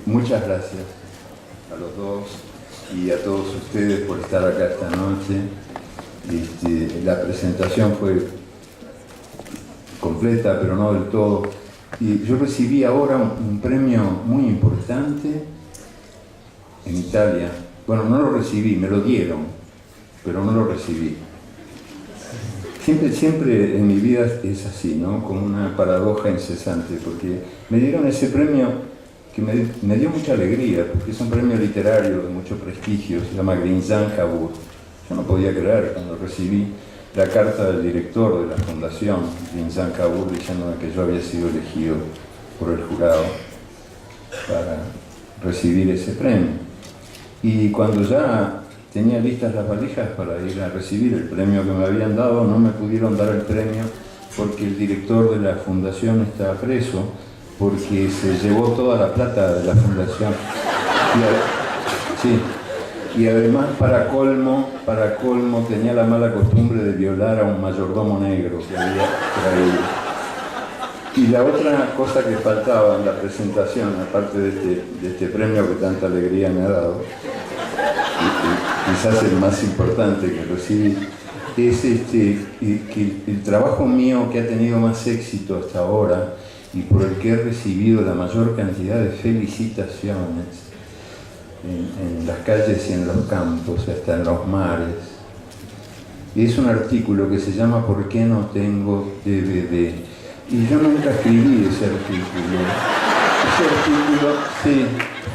Muchas gracias a los dos y a todos ustedes por estar acá esta noche. La presentación fue completa, pero no del todo. Y yo recibí ahora un premio muy importante en Italia. Bueno, no lo recibí, me lo dieron, pero no lo recibí. Siempre en mi vida es así, ¿no? Como una paradoja incesante, porque me dieron ese premio que me dio mucha alegría, porque es un premio literario de mucho prestigio, se llama Grinzan-Cavour. Yo no podía creer cuando recibí la carta del director de la fundación, Grinzan-Cavour, diciéndome que yo había sido elegido por el jurado para recibir ese premio. Y cuando ya tenía listas las valijas para ir a recibir el premio que me habían dado, no me pudieron dar el premio porque el director de la fundación estaba preso, porque se llevó toda la plata de la fundación. Y además, para colmo, tenía la mala costumbre de violar a un mayordomo negro que había traído. Y la otra cosa que faltaba en la presentación, aparte de este premio que tanta alegría me ha dado, y quizás el más importante que recibí, es que el trabajo mío que ha tenido más éxito hasta ahora y por el que he recibido la mayor cantidad de felicitaciones en las calles y en los campos, hasta en los mares, es un artículo que se llama ¿Por qué no tengo DVD? Y yo nunca escribí ese artículo. Sí,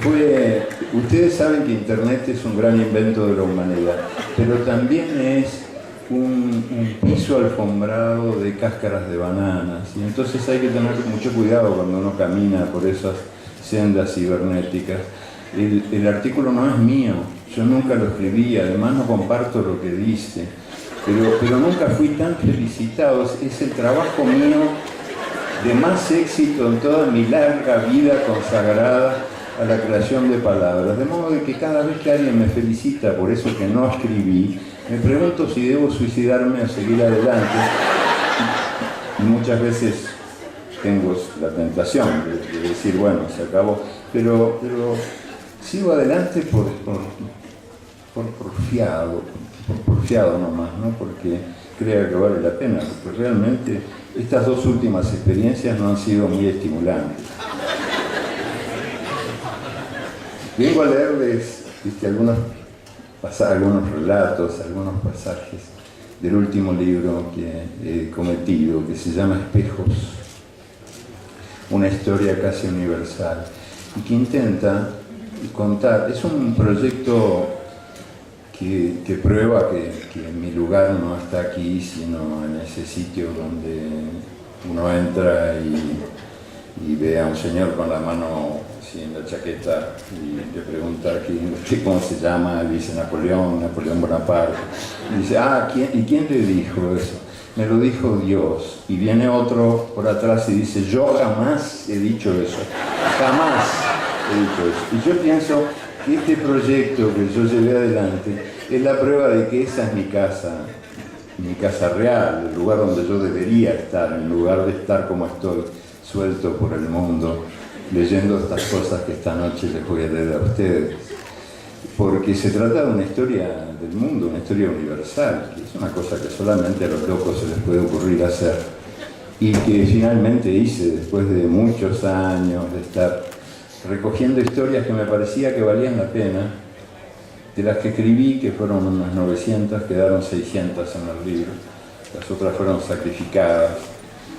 fue... Ustedes saben que Internet es un gran invento de la humanidad, pero también es un piso alfombrado de cáscaras de bananas, y entonces hay que tener mucho cuidado cuando uno camina por esas sendas cibernéticas. El artículo no es mío, yo nunca lo escribí, además no comparto lo que dice, pero nunca fui tan felicitado. Es el trabajo mío de más éxito en toda mi larga vida consagrada a la creación de palabras, de modo de que cada vez que alguien me felicita por eso que no escribí, me pregunto si debo suicidarme o seguir adelante. Y muchas veces tengo la tentación de decir, bueno, se acabó, pero sigo adelante por fiado nomás, ¿no? Porque crea que vale la pena, porque realmente estas dos últimas experiencias no han sido muy estimulantes. Vengo a leerles algunos relatos, algunos pasajes del último libro que he cometido, que se llama Espejos, una historia casi universal, y que intenta contar, es un proyecto que prueba que mi lugar no está aquí, sino en ese sitio donde uno entra y ve a un señor con la mano en la chaqueta y le pregunta cómo se llama, le dice Napoleón Bonaparte, y dice, ¿quién le dijo eso? Me lo dijo Dios. Y viene otro por atrás y dice, yo jamás he dicho eso, jamás he dicho eso. Y yo pienso que este proyecto que yo llevé adelante es la prueba de que esa es mi casa real, el lugar donde yo debería estar, en lugar de estar como estoy, suelto por el mundo, leyendo estas cosas que esta noche les voy a leer a ustedes. Porque se trata de una historia del mundo, una historia universal, que es una cosa que solamente a los locos se les puede ocurrir hacer. Y que finalmente hice después de muchos años de estar recogiendo historias que me parecía que valían la pena. De las que escribí, que fueron unas 900, quedaron 600 en el libro. Las otras fueron sacrificadas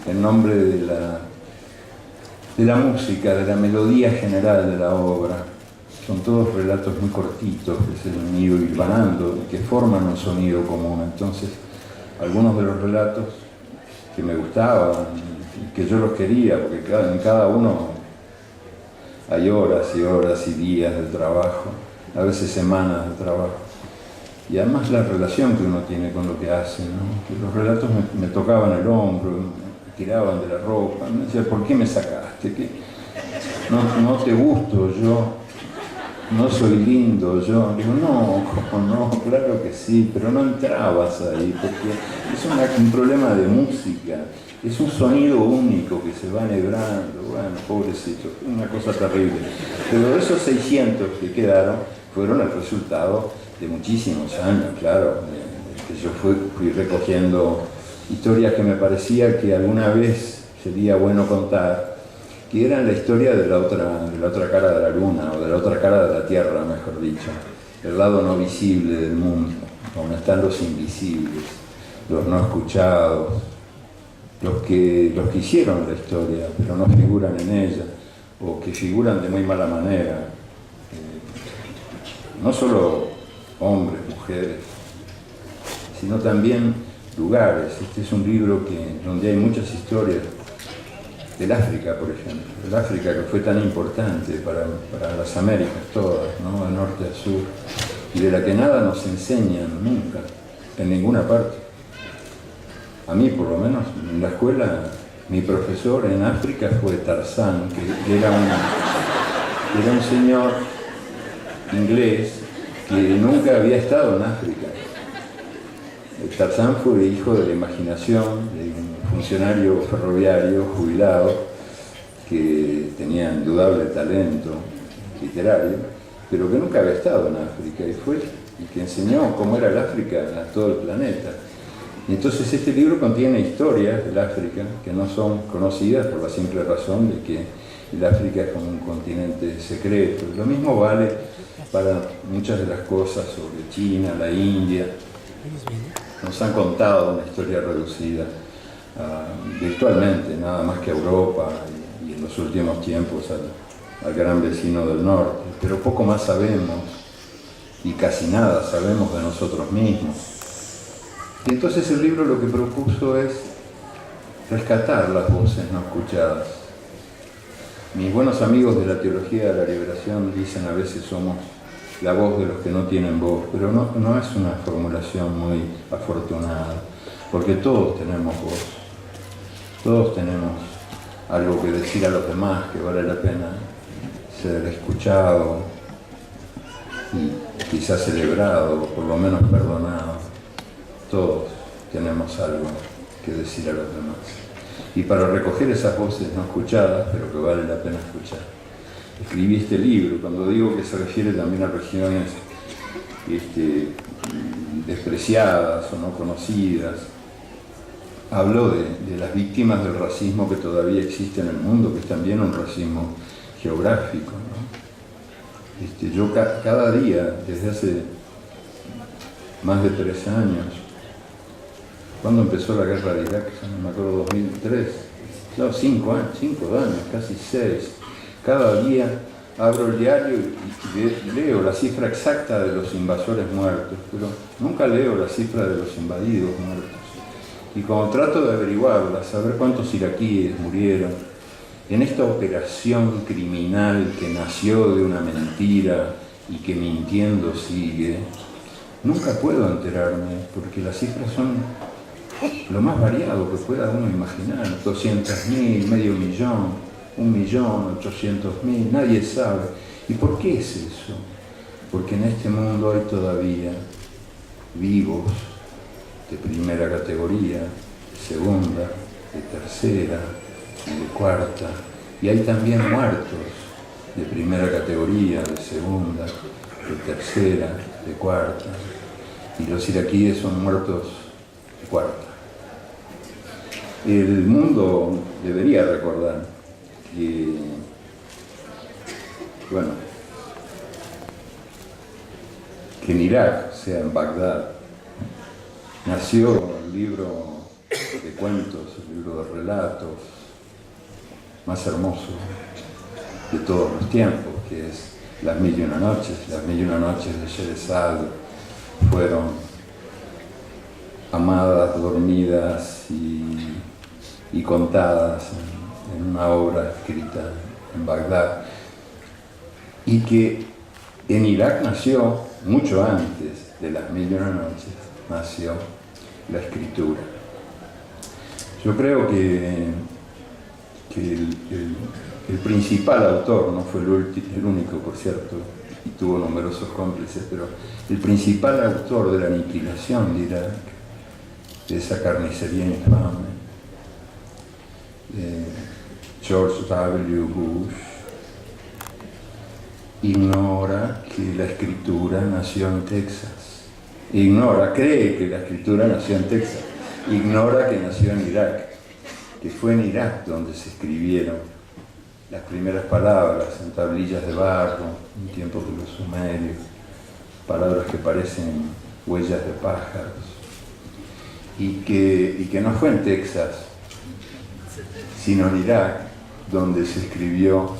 en nombre de la música, de la melodía general de la obra. Son todos relatos muy cortitos que se han ido hilvanando y que forman un sonido común. Entonces, algunos de los relatos que me gustaban y que yo los quería, porque en cada uno hay horas y horas y días de trabajo, a veces semanas de trabajo. Y además la relación que uno tiene con lo que hace, ¿no? Que los relatos me tocaban el hombro, me tiraban de la ropa, me decían, ¿por qué me sacaste? ¿Qué? No te gusto, yo no soy lindo, yo digo, no, ¿cómo no? Claro que sí, pero no entrabas ahí, porque es un problema de música. Es un sonido único que se va enhebrando, bueno, pobrecito, una cosa terrible. Pero esos 600 que quedaron fueron el resultado de muchísimos años, claro, que yo fui recogiendo historias que me parecía que alguna vez sería bueno contar, que eran la historia de la otra cara de la luna, o de la otra cara de la Tierra, mejor dicho, el lado no visible del mundo, donde están los invisibles, los no escuchados, los que hicieron la historia, pero no figuran en ella, o que figuran de muy mala manera. No solo hombres, mujeres, sino también lugares. Este es un libro donde hay muchas historias del África, por ejemplo, del África que fue tan importante para las Américas todas, ¿no? De norte a sur, y de la que nada nos enseñan nunca, en ninguna parte. A mí, por lo menos, en la escuela, mi profesor en África fue Tarzán, que era un señor inglés que nunca había estado en África. Tarzán fue hijo de la imaginación de un funcionario ferroviario jubilado que tenía indudable talento literario, pero que nunca había estado en África y que enseñó cómo era el África a todo el planeta. Entonces este libro contiene historias del África que no son conocidas por la simple razón de que el África es como un continente secreto. Lo mismo vale para muchas de las cosas sobre China, la India. Nos han contado una historia reducida virtualmente, nada más que a Europa y en los últimos tiempos al gran vecino del norte. Pero poco más sabemos y casi nada sabemos de nosotros mismos. Y entonces el libro lo que propuso es rescatar las voces no escuchadas. Mis buenos amigos de la teología de la liberación dicen a veces somos la voz de los que no tienen voz, pero no es una formulación muy afortunada, porque todos tenemos voz, todos tenemos algo que decir a los demás que vale la pena ser escuchado y quizás celebrado, o por lo menos perdonado. Todos tenemos algo que decir a los demás. Y para recoger esas voces no escuchadas, pero que vale la pena escuchar, escribí este libro. Cuando digo que se refiere también a regiones despreciadas o no conocidas, hablo de las víctimas del racismo que todavía existe en el mundo, que es también un racismo geográfico, ¿no? Yo cada día, desde hace más de 3 años, ¿cuándo empezó la guerra de Irak? No me acuerdo, 2003. No, 5 años, casi 6. Cada día abro el diario y leo la cifra exacta de los invasores muertos, pero nunca leo la cifra de los invadidos muertos. Y cuando trato de averiguarla, saber cuántos iraquíes murieron en esta operación criminal que nació de una mentira y que mintiendo sigue, nunca puedo enterarme, porque las cifras son lo más variado que pueda uno imaginar. 200.000, medio millón, 1.800.000, nadie sabe. ¿Y por qué es eso? Porque en este mundo hay todavía vivos de primera categoría, de segunda, de tercera y de cuarta. Y hay también muertos de primera categoría, de segunda, de tercera, de cuarta. Y los iraquíes son muertos de cuarta. El mundo debería recordar que, que en Irak, o sea, en Bagdad, nació el libro de cuentos, el libro de relatos más hermoso de todos los tiempos, que es Las Mil y Una Noches. Las Mil y Una Noches de Sherezade fueron amadas, dormidas y contadas en una obra escrita en Bagdad, y que en Irak nació mucho antes de Las Mil y Una Noches, nació la escritura. Yo creo que el principal autor, no fue el único, por cierto, y tuvo numerosos cómplices, pero el principal autor de la aniquilación de Irak, de esa carnicería infame, George W. Bush ignora que la escritura nació en Texas. Cree que la escritura nació en Texas. Ignora que nació en Irak, que fue en Irak donde se escribieron las primeras palabras en tablillas de barro, en tiempos de los sumerios, palabras que parecen huellas de pájaros, y que no fue en Texas, sino en Irak, donde se escribió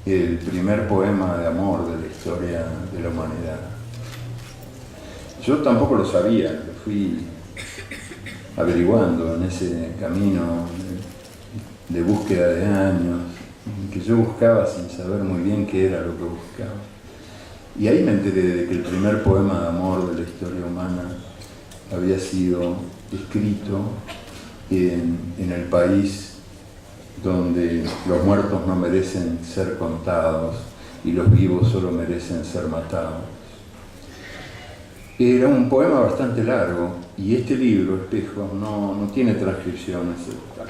el primer poema de amor de la historia de la humanidad. Yo tampoco lo sabía, lo fui averiguando en ese camino de búsqueda de años, que yo buscaba sin saber muy bien qué era lo que buscaba. Y ahí me enteré de que el primer poema de amor de la historia humana había sido escrito en el país donde los muertos no merecen ser contados y los vivos solo merecen ser matados. Era un poema bastante largo, y este libro, Espejos, no tiene transcripciones,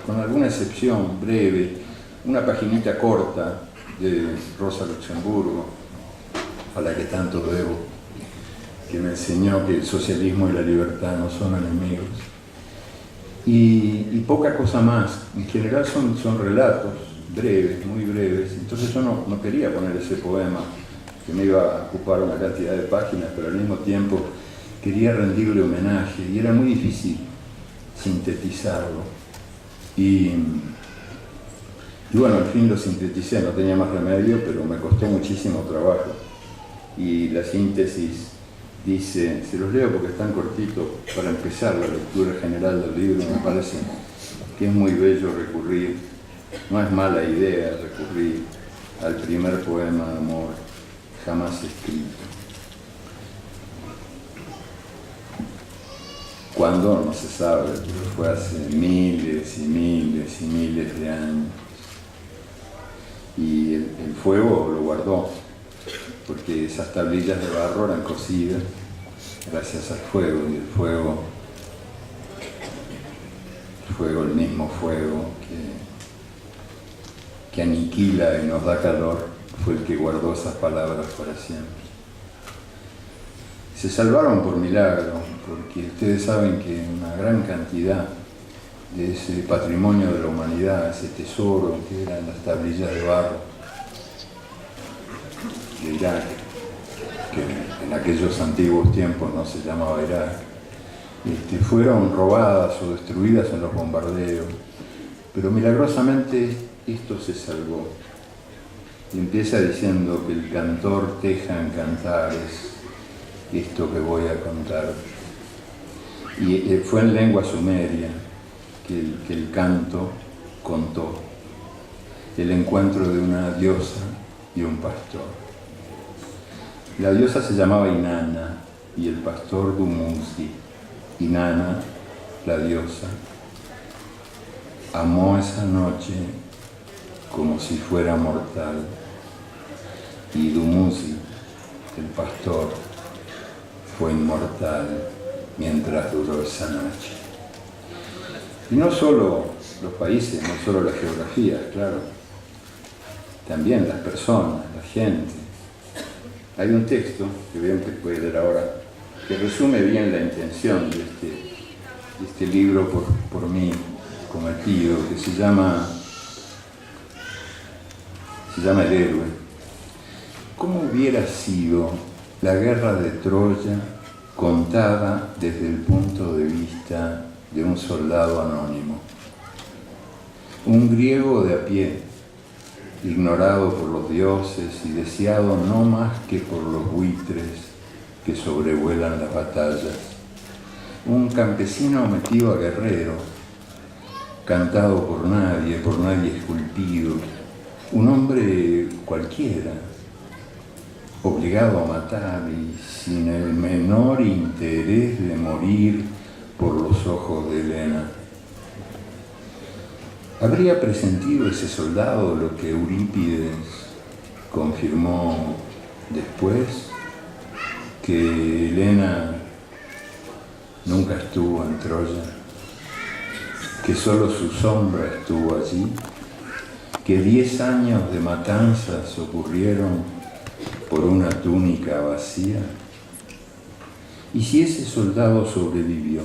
con alguna excepción breve, una paginita corta de Rosa Luxemburgo, a la que tanto debo, que me enseñó que el socialismo y la libertad no son enemigos. Y poca cosa más. En general son relatos breves, muy breves. Entonces yo no quería poner ese poema, que me iba a ocupar una cantidad de páginas, pero al mismo tiempo quería rendirle homenaje, y era muy difícil sintetizarlo. Y bueno, al fin lo sinteticé, no tenía más remedio, pero me costó muchísimo trabajo. Y la síntesis dice, se los leo porque es tan cortito, para empezar la lectura general del libro. Me parece que es muy bello recurrir, no es mala idea recurrir al primer poema de amor jamás escrito. Cuándo no se sabe, pero fue hace miles y miles y miles de años. Y el fuego lo guardó, porque esas tablillas de barro eran cocidas gracias al fuego, y el fuego, el mismo fuego que aniquila y nos da calor, fue el que guardó esas palabras para siempre. Se salvaron por milagro, porque ustedes saben que una gran cantidad de ese patrimonio de la humanidad, ese tesoro que eran las tablillas de barro de Irak, que en aquellos antiguos tiempos no se llamaba Irak, fueron robadas o destruidas en los bombardeos, pero milagrosamente esto se salvó. Y empieza diciendo que el cantor teja en cantares esto que voy a contar. Y fue en lengua sumeria que el canto contó el encuentro de una diosa y un pastor. La diosa se llamaba Inanna y el pastor Dumuzi. Inanna, la diosa, amó esa noche como si fuera mortal, y Dumuzi, el pastor, fue inmortal mientras duró esa noche. Y no solo los países, no solo la geografía, claro, también las personas, la gente. Hay un texto que veo que puede leer ahora, que resume bien la intención de este libro por mí cometido, que se llama El héroe. ¿Cómo hubiera sido la guerra de Troya contada desde el punto de vista de un soldado anónimo? Un griego de a pie, ignorado por los dioses y deseado no más que por los buitres que sobrevuelan las batallas. Un campesino metido a guerrero, cantado por nadie esculpido. Un hombre cualquiera, obligado a matar y sin el menor interés de morir por los ojos de Helena. ¿Habría presentido ese soldado lo que Eurípides confirmó después? Que Helena nunca estuvo en Troya. que solo su sombra estuvo allí, que 10 años de matanzas ocurrieron por una túnica vacía. Y si ese soldado sobrevivió,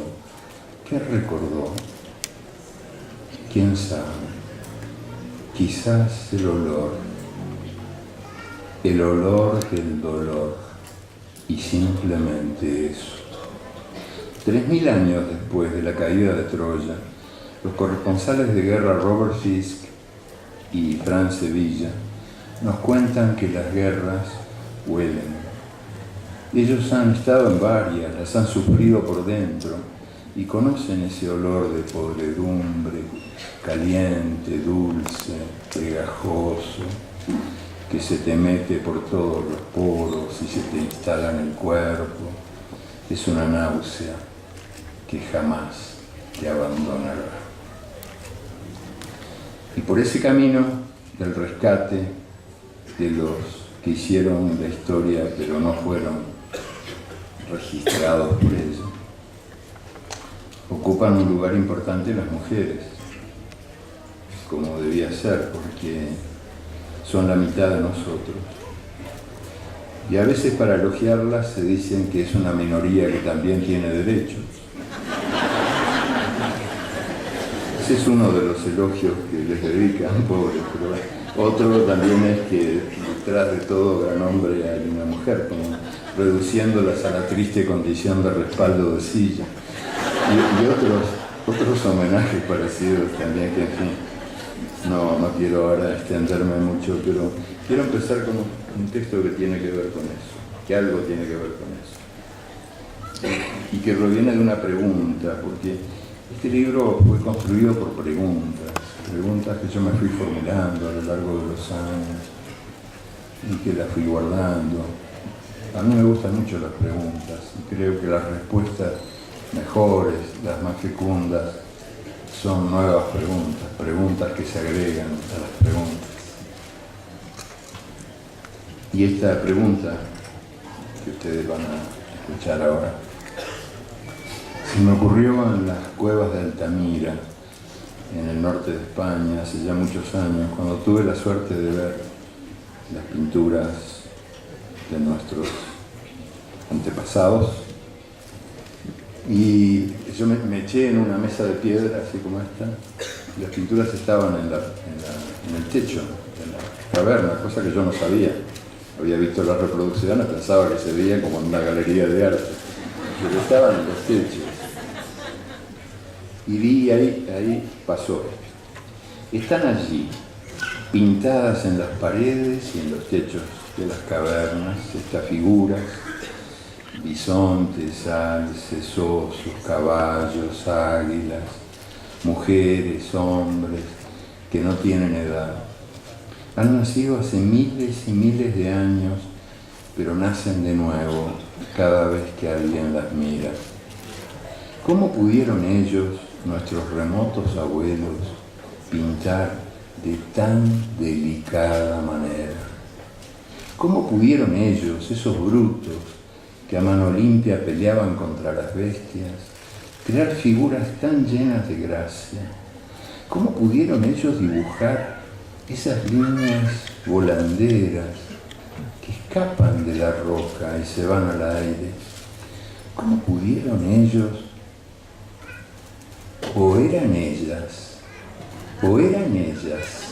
¿qué recordó? ¿Quién sabe? Quizás el olor del dolor, y simplemente eso. 3000 años después de la caída de Troya, los corresponsales de guerra Robert Fisk y Fran Sevilla nos cuentan que las guerras huelen. Ellos han estado en varias, las han sufrido por dentro y conocen ese olor de podredumbre, caliente, dulce, pegajoso, que se te mete por todos los poros y se te instala en el cuerpo. Es una náusea que jamás te abandonará. Y por ese camino del rescate de los que hicieron la historia pero no fueron registrados por ella, ocupan un lugar importante las mujeres, como debía ser, porque son la mitad de nosotros. Y a veces para elogiarlas se dicen que es una minoría que también tiene derechos. Ese es uno de los elogios que les dedican, pobres, pero otro también es que detrás de todo gran hombre hay una mujer, como reduciéndolas a la triste condición de respaldo de silla. Y otros homenajes parecidos también, que en fin, no quiero ahora extenderme mucho, pero quiero empezar con un texto que tiene que ver con eso, que algo tiene que ver con eso, y que proviene de una pregunta, porque este libro fue construido por preguntas que yo me fui formulando a lo largo de los años y que las fui guardando. A mí me gustan mucho las preguntas y creo que las respuestas mejores, las más fecundas, son nuevas preguntas que se agregan a las preguntas. Y esta pregunta que ustedes van a escuchar ahora se me ocurrió en las cuevas de Altamira, en el norte de España, hace ya muchos años, cuando tuve la suerte de ver las pinturas de nuestros antepasados. Y yo me eché en una mesa de piedra, así como esta, y las pinturas estaban en el techo de la caverna, cosa que yo no sabía. Había visto las reproducciones, pensaba que se veía como en una galería de arte, pero estaban en los techos. Y vi ahí pasó esto. Están allí, pintadas en las paredes y en los techos de las cavernas, estas figuras: bisontes, alces, osos, caballos, águilas, mujeres, hombres, que no tienen edad. Han nacido hace miles y miles de años, pero nacen de nuevo cada vez que alguien las mira. ¿Cómo pudieron ellos, nuestros remotos abuelos, pintar de tan delicada manera? ¿Cómo pudieron ellos, esos brutos que a mano limpia peleaban contra las bestias, crear figuras tan llenas de gracia? ¿Cómo pudieron ellos dibujar esas líneas volanderas que escapan de la roca y se van al aire? ¿Cómo pudieron ellos? ¿O eran ellas? ¿O eran ellas?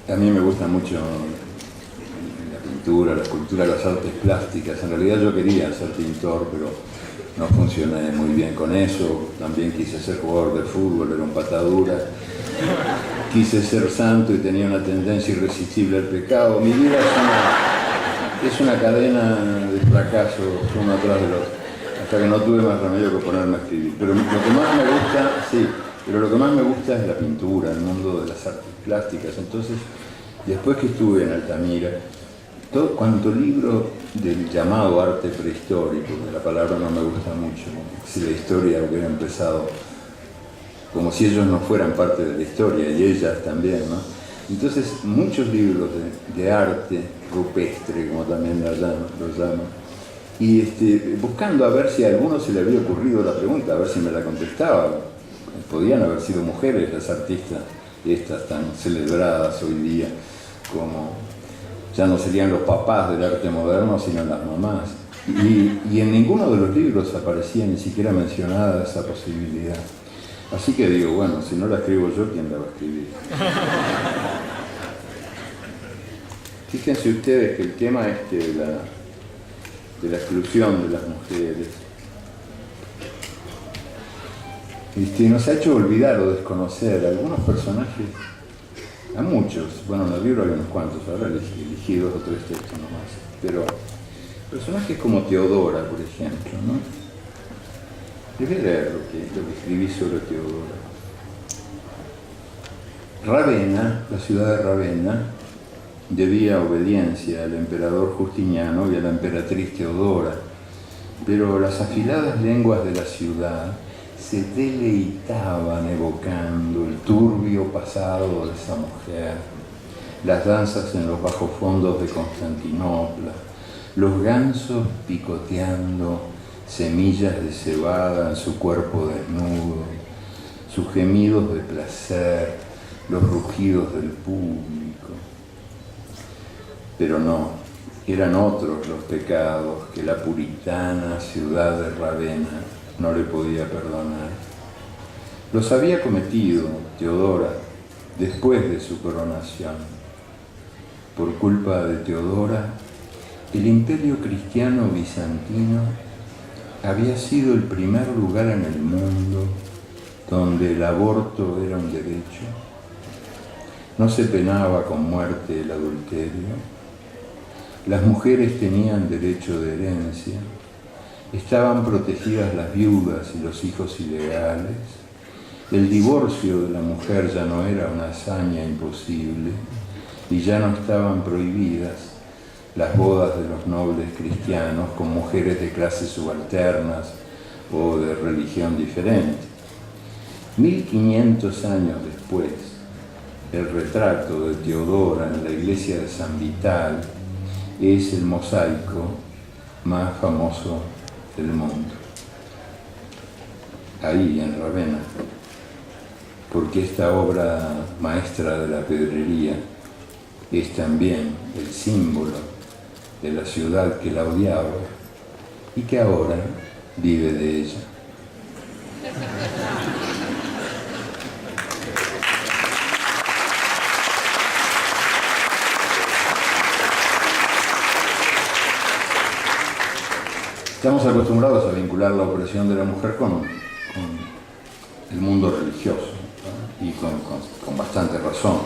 A mí me gusta mucho la pintura, la escultura, las artes plásticas. En realidad yo quería ser pintor, pero no funcioné muy bien con eso. También quise ser jugador de fútbol, era un patadura. Quise ser santo y tenía una tendencia irresistible al pecado. Mi vida es una cadena de fracasos uno atrás del otro, hasta que no tuve más remedio que ponerme a escribir. Pero lo que más me gusta, lo que más me gusta es la pintura, el mundo de las artes plásticas. Entonces, después que estuve en Altamira, todo cuanto libro del llamado arte prehistórico, que la palabra no me gusta mucho, si la historia hubiera empezado como si ellos no fueran parte de la historia, y ellas también, ¿no? Entonces, muchos libros de arte rupestre, como también lo llaman, y buscando a ver si a alguno se le había ocurrido la pregunta, a ver si me la contestaba. Podían haber sido mujeres las artistas, estas tan celebradas hoy día, como ya no serían los papás del arte moderno, sino las mamás. Y en ninguno de los libros aparecía ni siquiera mencionada esa posibilidad. Así que digo, bueno, si no la escribo yo, ¿quién la va a escribir? Fíjense ustedes que el tema de la exclusión de las mujeres nos ha hecho olvidar o desconocer a algunos personajes, a muchos, bueno, en el libro hay unos cuantos, ahora elegí 2 o 3 textos nomás, pero personajes como Teodora, por ejemplo, ¿no? Debe leer lo que escribí sobre Teodora. Ravenna, la ciudad de Ravenna, debía obediencia al emperador Justiniano y a la emperatriz Teodora, pero las afiladas lenguas de la ciudad se deleitaban evocando el turbio pasado de esa mujer, las danzas en los bajos fondos de Constantinopla, los gansos picoteando semillas de cebada en su cuerpo desnudo, sus gemidos de placer, los rugidos del público. Pero no, eran otros los pecados que la puritana ciudad de Ravenna no le podía perdonar. Los había cometido Teodora después de su coronación. Por culpa de Teodora, el imperio cristiano bizantino había sido el primer lugar en el mundo donde el aborto era un derecho. No se penaba con muerte el adulterio. Las mujeres tenían derecho de herencia. Estaban protegidas las viudas y los hijos ilegales. El divorcio de la mujer ya no era una hazaña imposible y ya no estaban prohibidas las bodas de los nobles cristianos con mujeres de clases subalternas o de religión diferente. 1500 años después, el retrato de Teodora en la iglesia de San Vital es el mosaico más famoso del mundo. Ahí en Ravenna, porque esta obra maestra de la pedrería es también el símbolo de la ciudad que la odiaba y que ahora vive de ella. Estamos acostumbrados a vincular la opresión de la mujer con el mundo religioso, ¿no? Y con bastante razón.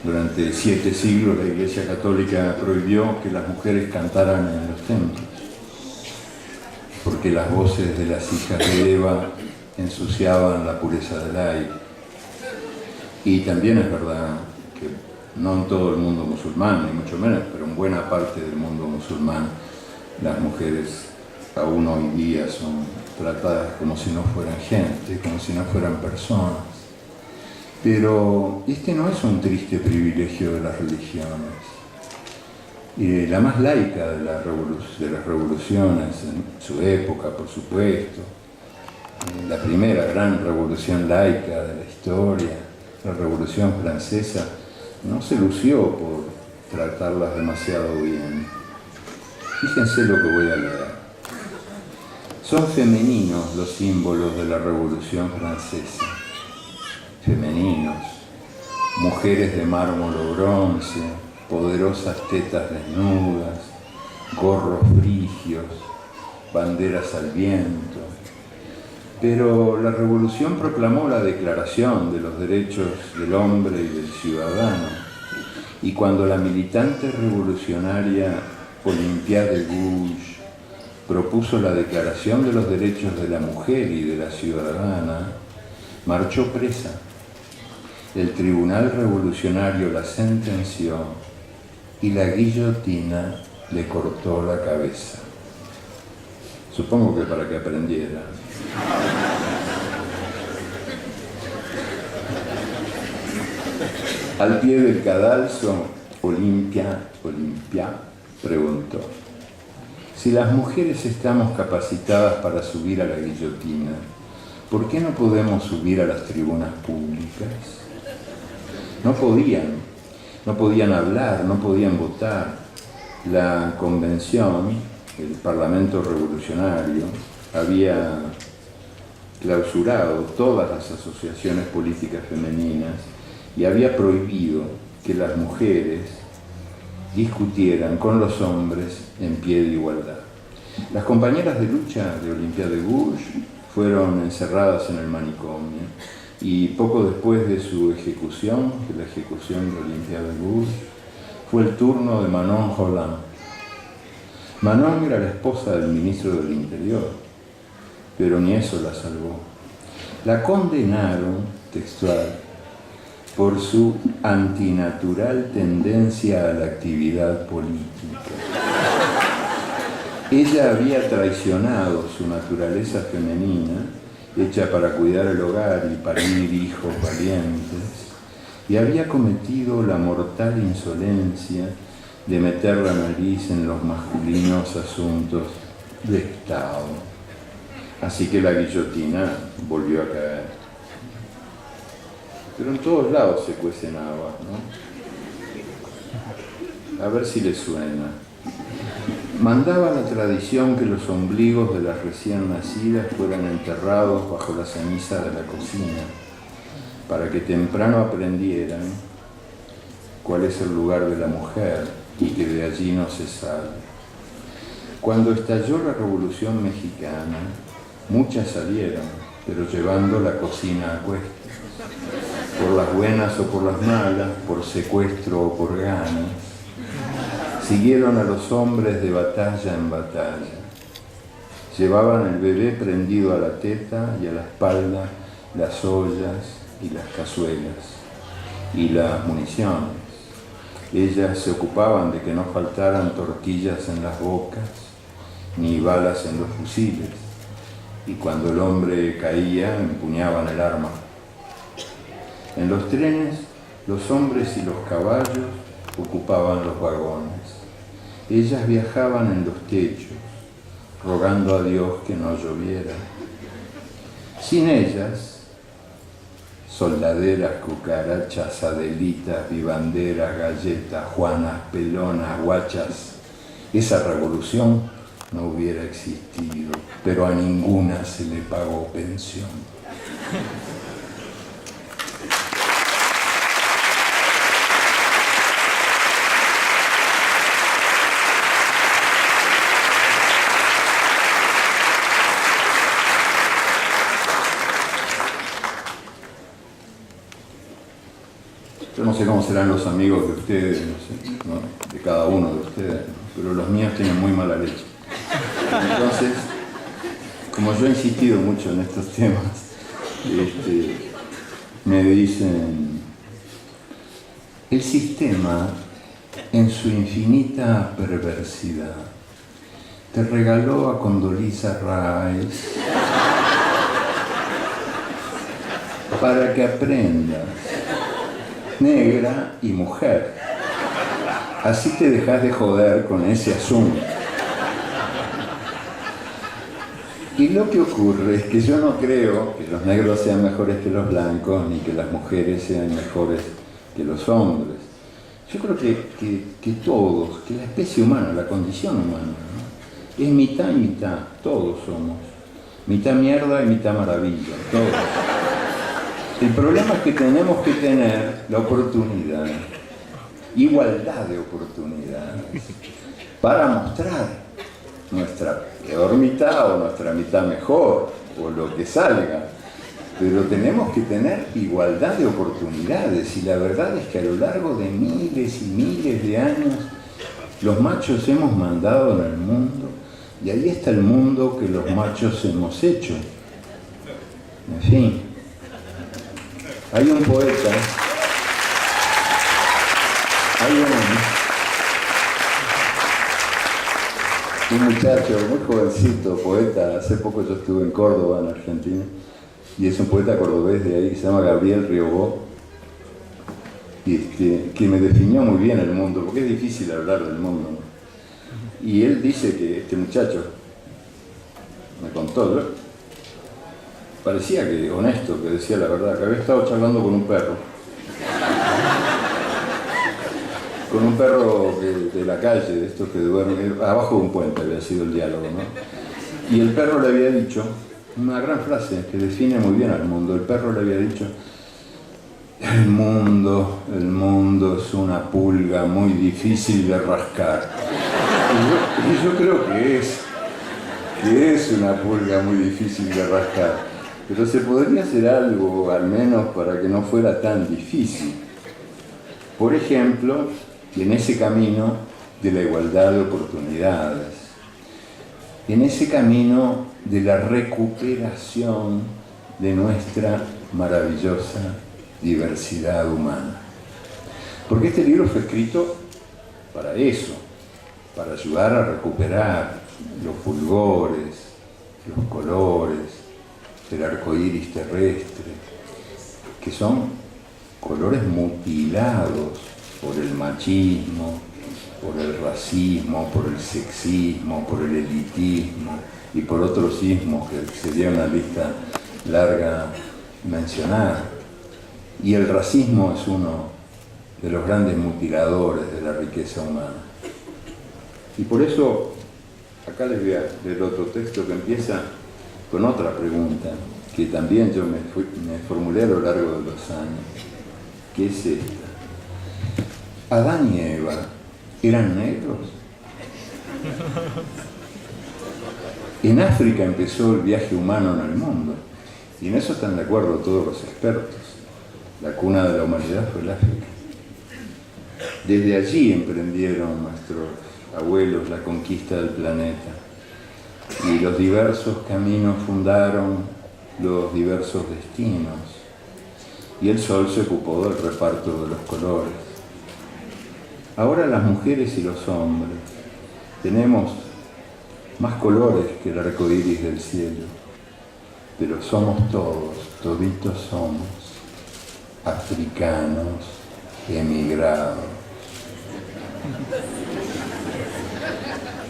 Durante 7 siglos la Iglesia Católica prohibió que las mujeres cantaran en los templos, porque las voces de las hijas de Eva ensuciaban la pureza del aire. Y también es verdad que no en todo el mundo musulmán, ni mucho menos, pero en buena parte del mundo musulmán, las mujeres aún hoy día son tratadas como si no fueran gente, como si no fueran personas. Pero este no es un triste privilegio de las religiones. La más laica de las revoluciones en su época, por supuesto, la primera gran revolución laica de la historia, la Revolución Francesa, no se lució por tratarlas demasiado bien. Fíjense lo que voy a leer. Son femeninos los símbolos de la Revolución Francesa. Femeninos, mujeres de mármol o bronce, poderosas tetas desnudas, gorros frigios, banderas al viento. Pero la revolución proclamó la Declaración de los Derechos del Hombre y del Ciudadano, y cuando la militante revolucionaria Olympia de Gouges propuso la Declaración de los Derechos de la Mujer y de la Ciudadana, marchó presa. El tribunal revolucionario la sentenció y la guillotina le cortó la cabeza. Supongo que para que aprendiera. Al pie del cadalso, Olimpia preguntó: si las mujeres estamos capacitadas para subir a la guillotina, ¿por qué no podemos subir a las tribunas públicas? No podían hablar, no podían votar. La convención, el Parlamento Revolucionario, había clausurado todas las asociaciones políticas femeninas y había prohibido que las mujeres discutieran con los hombres en pie de igualdad. Las compañeras de lucha de Olympia de Gouges fueron encerradas en el manicomio y poco después de su ejecución, de la ejecución de Olympia de Gouges, fue el turno de Manon Roland. Manon era la esposa del ministro del Interior, pero ni eso la salvó. La condenaron, textual, por su antinatural tendencia a la actividad política. Ella había traicionado su naturaleza femenina, hecha para cuidar el hogar y parir hijos valientes, y había cometido la mortal insolencia de meter la nariz en los masculinos asuntos de Estado. Así que la guillotina volvió a caer. Pero en todos lados se cuecen habas, ¿no? A ver si les suena. Mandaba la tradición que los ombligos de las recién nacidas fueran enterrados bajo la ceniza de la cocina, para que temprano aprendieran cuál es el lugar de la mujer y que de allí no se sale. Cuando estalló la Revolución Mexicana, muchas salieron, pero llevando la cocina a cuestas, por las buenas o por las malas, por secuestro o por ganas. Siguieron a los hombres de batalla en batalla. Llevaban el bebé prendido a la teta y a la espalda las ollas y las cazuelas y las municiones. Ellas se ocupaban de que no faltaran tortillas en las bocas ni balas en los fusiles, y cuando el hombre caía empuñaban el arma. En los trenes, los hombres y los caballos ocupaban los vagones. Ellas viajaban en los techos, rogando a Dios que no lloviera. Sin ellas, soldaderas, cucarachas, adelitas, vivanderas, galletas, juanas, pelonas, guachas, esa revolución no hubiera existido, pero a ninguna se le pagó pensión. Yo no sé cómo serán los amigos de ustedes, no sé, ¿no? De cada uno de ustedes, ¿no? Pero los míos tienen muy mala leche. Entonces, como yo he insistido mucho en estos temas, me dicen: el sistema, en su infinita perversidad, te regaló a Condoleezza Rice para que aprendas, negra y mujer. Así te dejas de joder con ese asunto. Y lo que ocurre es que yo no creo que los negros sean mejores que los blancos, ni que las mujeres sean mejores que los hombres. Yo creo que todos, que la especie humana, la condición humana, ¿no? Es mitad y mitad, todos somos. Mitad mierda y mitad maravilla, todos. El problema es que tenemos que tener la oportunidad, igualdad de oportunidades, para mostrar nuestra peor mitad o nuestra mitad mejor, o lo que salga. Pero tenemos que tener igualdad de oportunidades, y la verdad es que a lo largo de miles y miles de años, los machos hemos mandado en el mundo, y ahí está el mundo que los machos hemos hecho. En fin. Hay un poeta, un muchacho muy jovencito, poeta. Hace poco yo estuve en Córdoba, en Argentina, y es un poeta cordobés de ahí que se llama Gabriel Riobó, que me definió muy bien el mundo, porque es difícil hablar del mundo, ¿no? Y él dice que este muchacho, me contó, parecía que honesto, que decía la verdad, que había estado charlando con un perro. Con un perro de la calle, de estos que duermen, abajo de un puente había sido el diálogo, ¿no? Y el perro le había dicho una gran frase que define muy bien al mundo. El perro le había dicho: el mundo es una pulga muy difícil de rascar. Y yo creo que es una pulga muy difícil de rascar, pero se podría hacer algo al menos para que no fuera tan difícil. Por ejemplo, en ese camino de la igualdad de oportunidades, en ese camino de la recuperación de nuestra maravillosa diversidad humana. Porque este libro fue escrito para eso, para ayudar a recuperar los fulgores, los colores del arco iris terrestre, que son colores mutilados por el machismo, por el racismo, por el sexismo, por el elitismo y por otros ismos que sería una lista larga mencionar. Y el racismo es uno de los grandes mutiladores de la riqueza humana. Y por eso, acá les voy a leer otro texto que empieza con otra pregunta, que también yo me formulé a lo largo de los años, que es esta. ¿Adán y Eva eran negros? En África empezó el viaje humano en el mundo, y en eso están de acuerdo todos los expertos. La cuna de la humanidad fue el África. Desde allí emprendieron nuestros abuelos la conquista del planeta, y los diversos caminos fundaron los diversos destinos, y el sol se ocupó del reparto de los colores. Ahora las mujeres y los hombres tenemos más colores que el arco iris del cielo, pero somos todos, toditos somos, africanos, emigrados.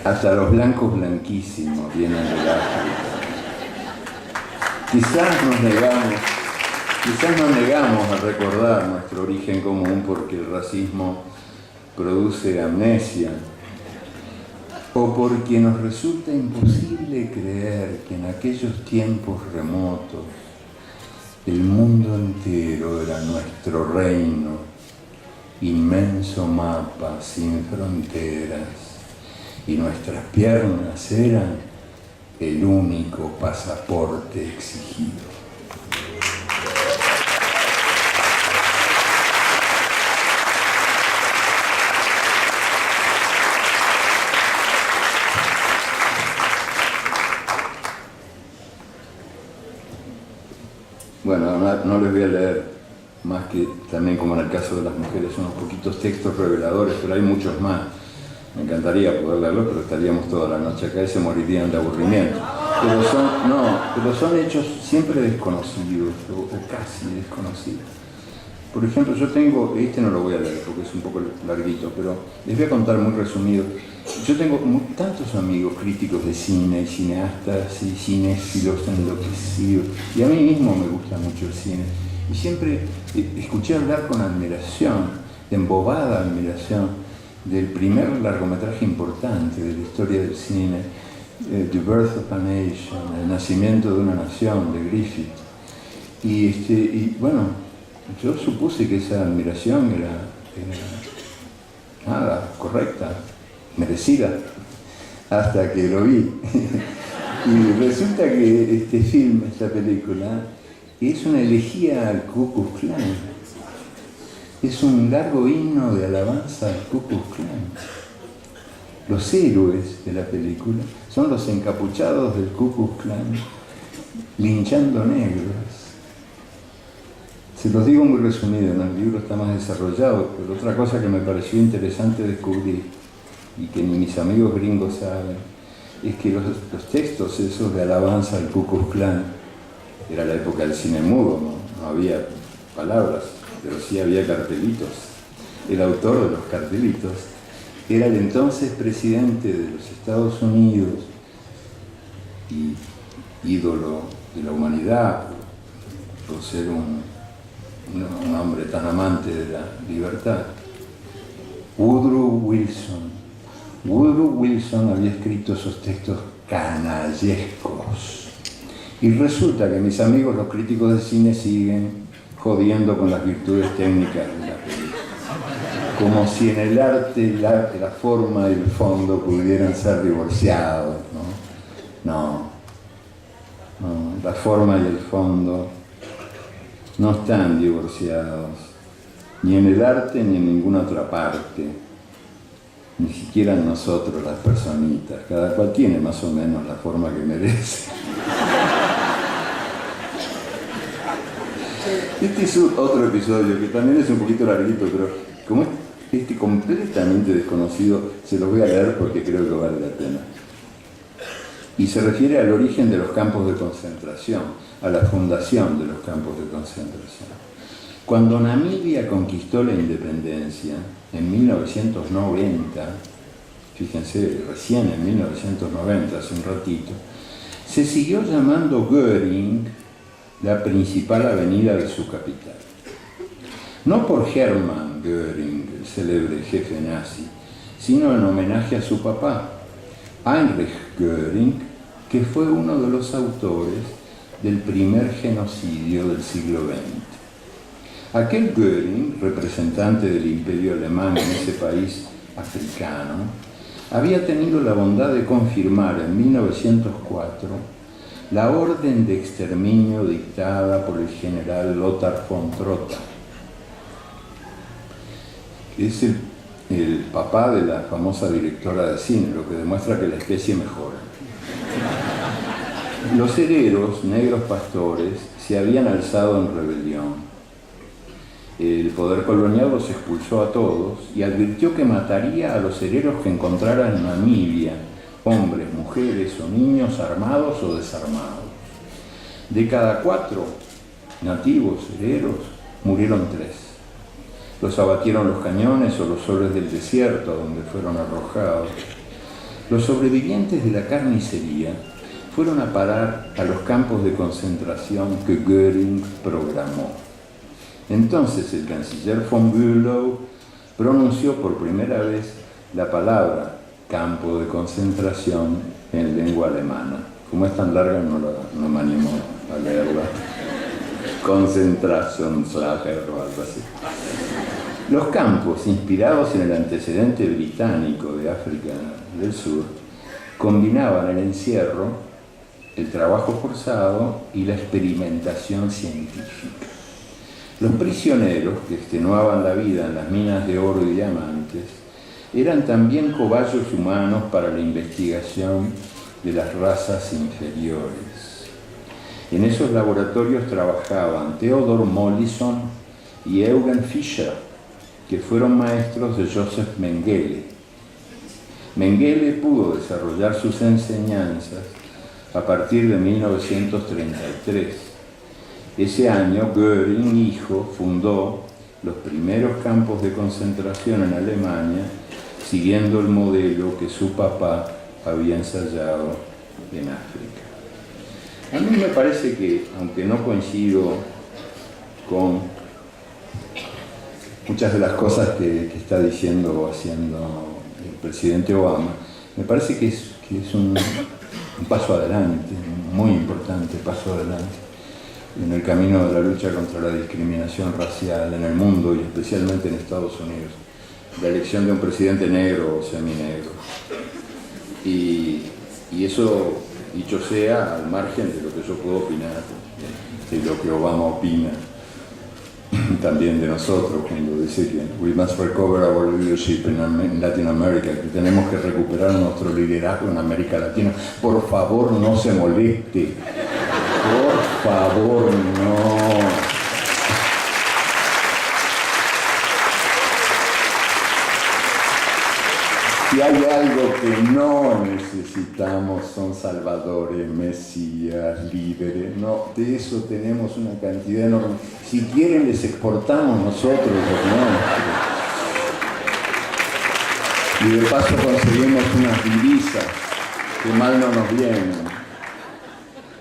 Hasta los blancos blanquísimos vienen del África. Quizás nos negamos a recordar nuestro origen común porque el racismo produce amnesia, o porque nos resulta imposible creer que en aquellos tiempos remotos el mundo entero era nuestro reino, inmenso mapa sin fronteras, y nuestras piernas eran el único pasaporte exigido. Bueno, no les voy a leer más que también, como en el caso de las mujeres, unos poquitos textos reveladores, pero hay muchos más. Me encantaría poder leerlos, pero estaríamos toda la noche acá y se morirían de aburrimiento. Pero son hechos siempre desconocidos, o casi desconocidos. Por ejemplo, yo tengo, no lo voy a leer porque es un poco larguito, pero les voy a contar muy resumido. Yo tengo tantos amigos críticos de cine, y cineastas y cinéfilos enloquecidos, y a mí mismo me gusta mucho el cine. Y siempre escuché hablar con admiración, embobada admiración, del primer largometraje importante de la historia del cine, The Birth of a Nation, El nacimiento de una nación, de Griffith. Y bueno, yo supuse que esa admiración era nada, correcta, merecida, hasta que lo vi. Y resulta que este film, esta película, es una elegía al Ku Klux Klan. Es un largo himno de alabanza al Ku Klux Klan. Los héroes de la película son los encapuchados del Ku Klux Klan linchando negros. Se los digo muy resumido, en el libro está más desarrollado, pero otra cosa que me pareció interesante descubrir, y que ni mis amigos gringos saben, es que los textos esos de alabanza al Ku Klux Klan, era la época del cine mudo, no había palabras, pero sí había cartelitos. El autor de los cartelitos era el entonces presidente de los Estados Unidos y ídolo de la humanidad por ser un hombre tan amante de la libertad, Woodrow Wilson. Woodrow Wilson había escrito esos textos canallescos. Y resulta que mis amigos los críticos de cine siguen jodiendo con las virtudes técnicas de la película. Como si en el arte la forma y el fondo pudieran ser divorciados, ¿no? No, la forma y el fondo no están divorciados, ni en el arte ni en ninguna otra parte, ni siquiera en nosotros las personitas. Cada cual tiene más o menos la forma que merece. Este es otro episodio que también es un poquito larguito, pero como es completamente desconocido, se los voy a leer porque creo que vale la pena. Y se refiere al origen de los campos de concentración, a la fundación de los campos de concentración. Cuando Namibia conquistó la independencia en 1990, fíjense, recién en 1990, hace un ratito, se siguió llamando Göring la principal avenida de su capital. No por Hermann Göring, el célebre jefe nazi, sino en homenaje a su papá, Heinrich Göring, que fue uno de los autores del primer genocidio del siglo XX. Aquel Göring, representante del imperio alemán en ese país africano, había tenido la bondad de confirmar en 1904 la orden de exterminio dictada por el general Lothar von Trotha. Es el papá de la famosa directora de cine, lo que demuestra que la especie mejora. Los hereros, negros pastores, se habían alzado en rebelión. El poder colonial los expulsó a todos y advirtió que mataría a los hereros que encontrara en Namibia, hombres, mujeres o niños armados o desarmados. De cada 4 nativos hereros, murieron 3. Los abatieron los cañones o los soles del desierto a donde fueron arrojados. Los sobrevivientes de la carnicería fueron a parar a los campos de concentración que Göring programó. Entonces el canciller von Bülow pronunció por primera vez la palabra campo de concentración en lengua alemana. Como es tan larga no me animo a leerla. Konzentrationslager o algo así. Los campos, inspirados en el antecedente británico de África del Sur, combinaban el encierro, el trabajo forzado y la experimentación científica. Los prisioneros, que extenuaban la vida en las minas de oro y diamantes, eran también cobayos humanos para la investigación de las razas inferiores. En esos laboratorios trabajaban Theodor Mollison y Eugen Fischer, que fueron maestros de Joseph Mengele. Mengele pudo desarrollar sus enseñanzas a partir de 1933. Ese año, Göring, hijo, fundó los primeros campos de concentración en Alemania, siguiendo el modelo que su papá había ensayado en África. A mí me parece que, aunque no coincido con muchas de las cosas que está diciendo o haciendo el presidente Obama, me parece que es un paso adelante, un muy importante paso adelante en el camino de la lucha contra la discriminación racial en el mundo y especialmente en Estados Unidos. La elección de un presidente negro o seminegro. Y eso, dicho sea, al margen de lo que yo puedo opinar, de lo que Obama opina, también de nosotros, cuando dice que we must recover our leadership in Latin America, que tenemos que recuperar nuestro liderazgo en América Latina. Por favor, no se moleste. Por favor, no. Si hay algo que no necesitamos son salvadores, mesías, líderes. No, de eso tenemos una cantidad enorme. Si quieren les exportamos nosotros los nuestros. Y de paso conseguimos unas divisas que mal no nos vienen.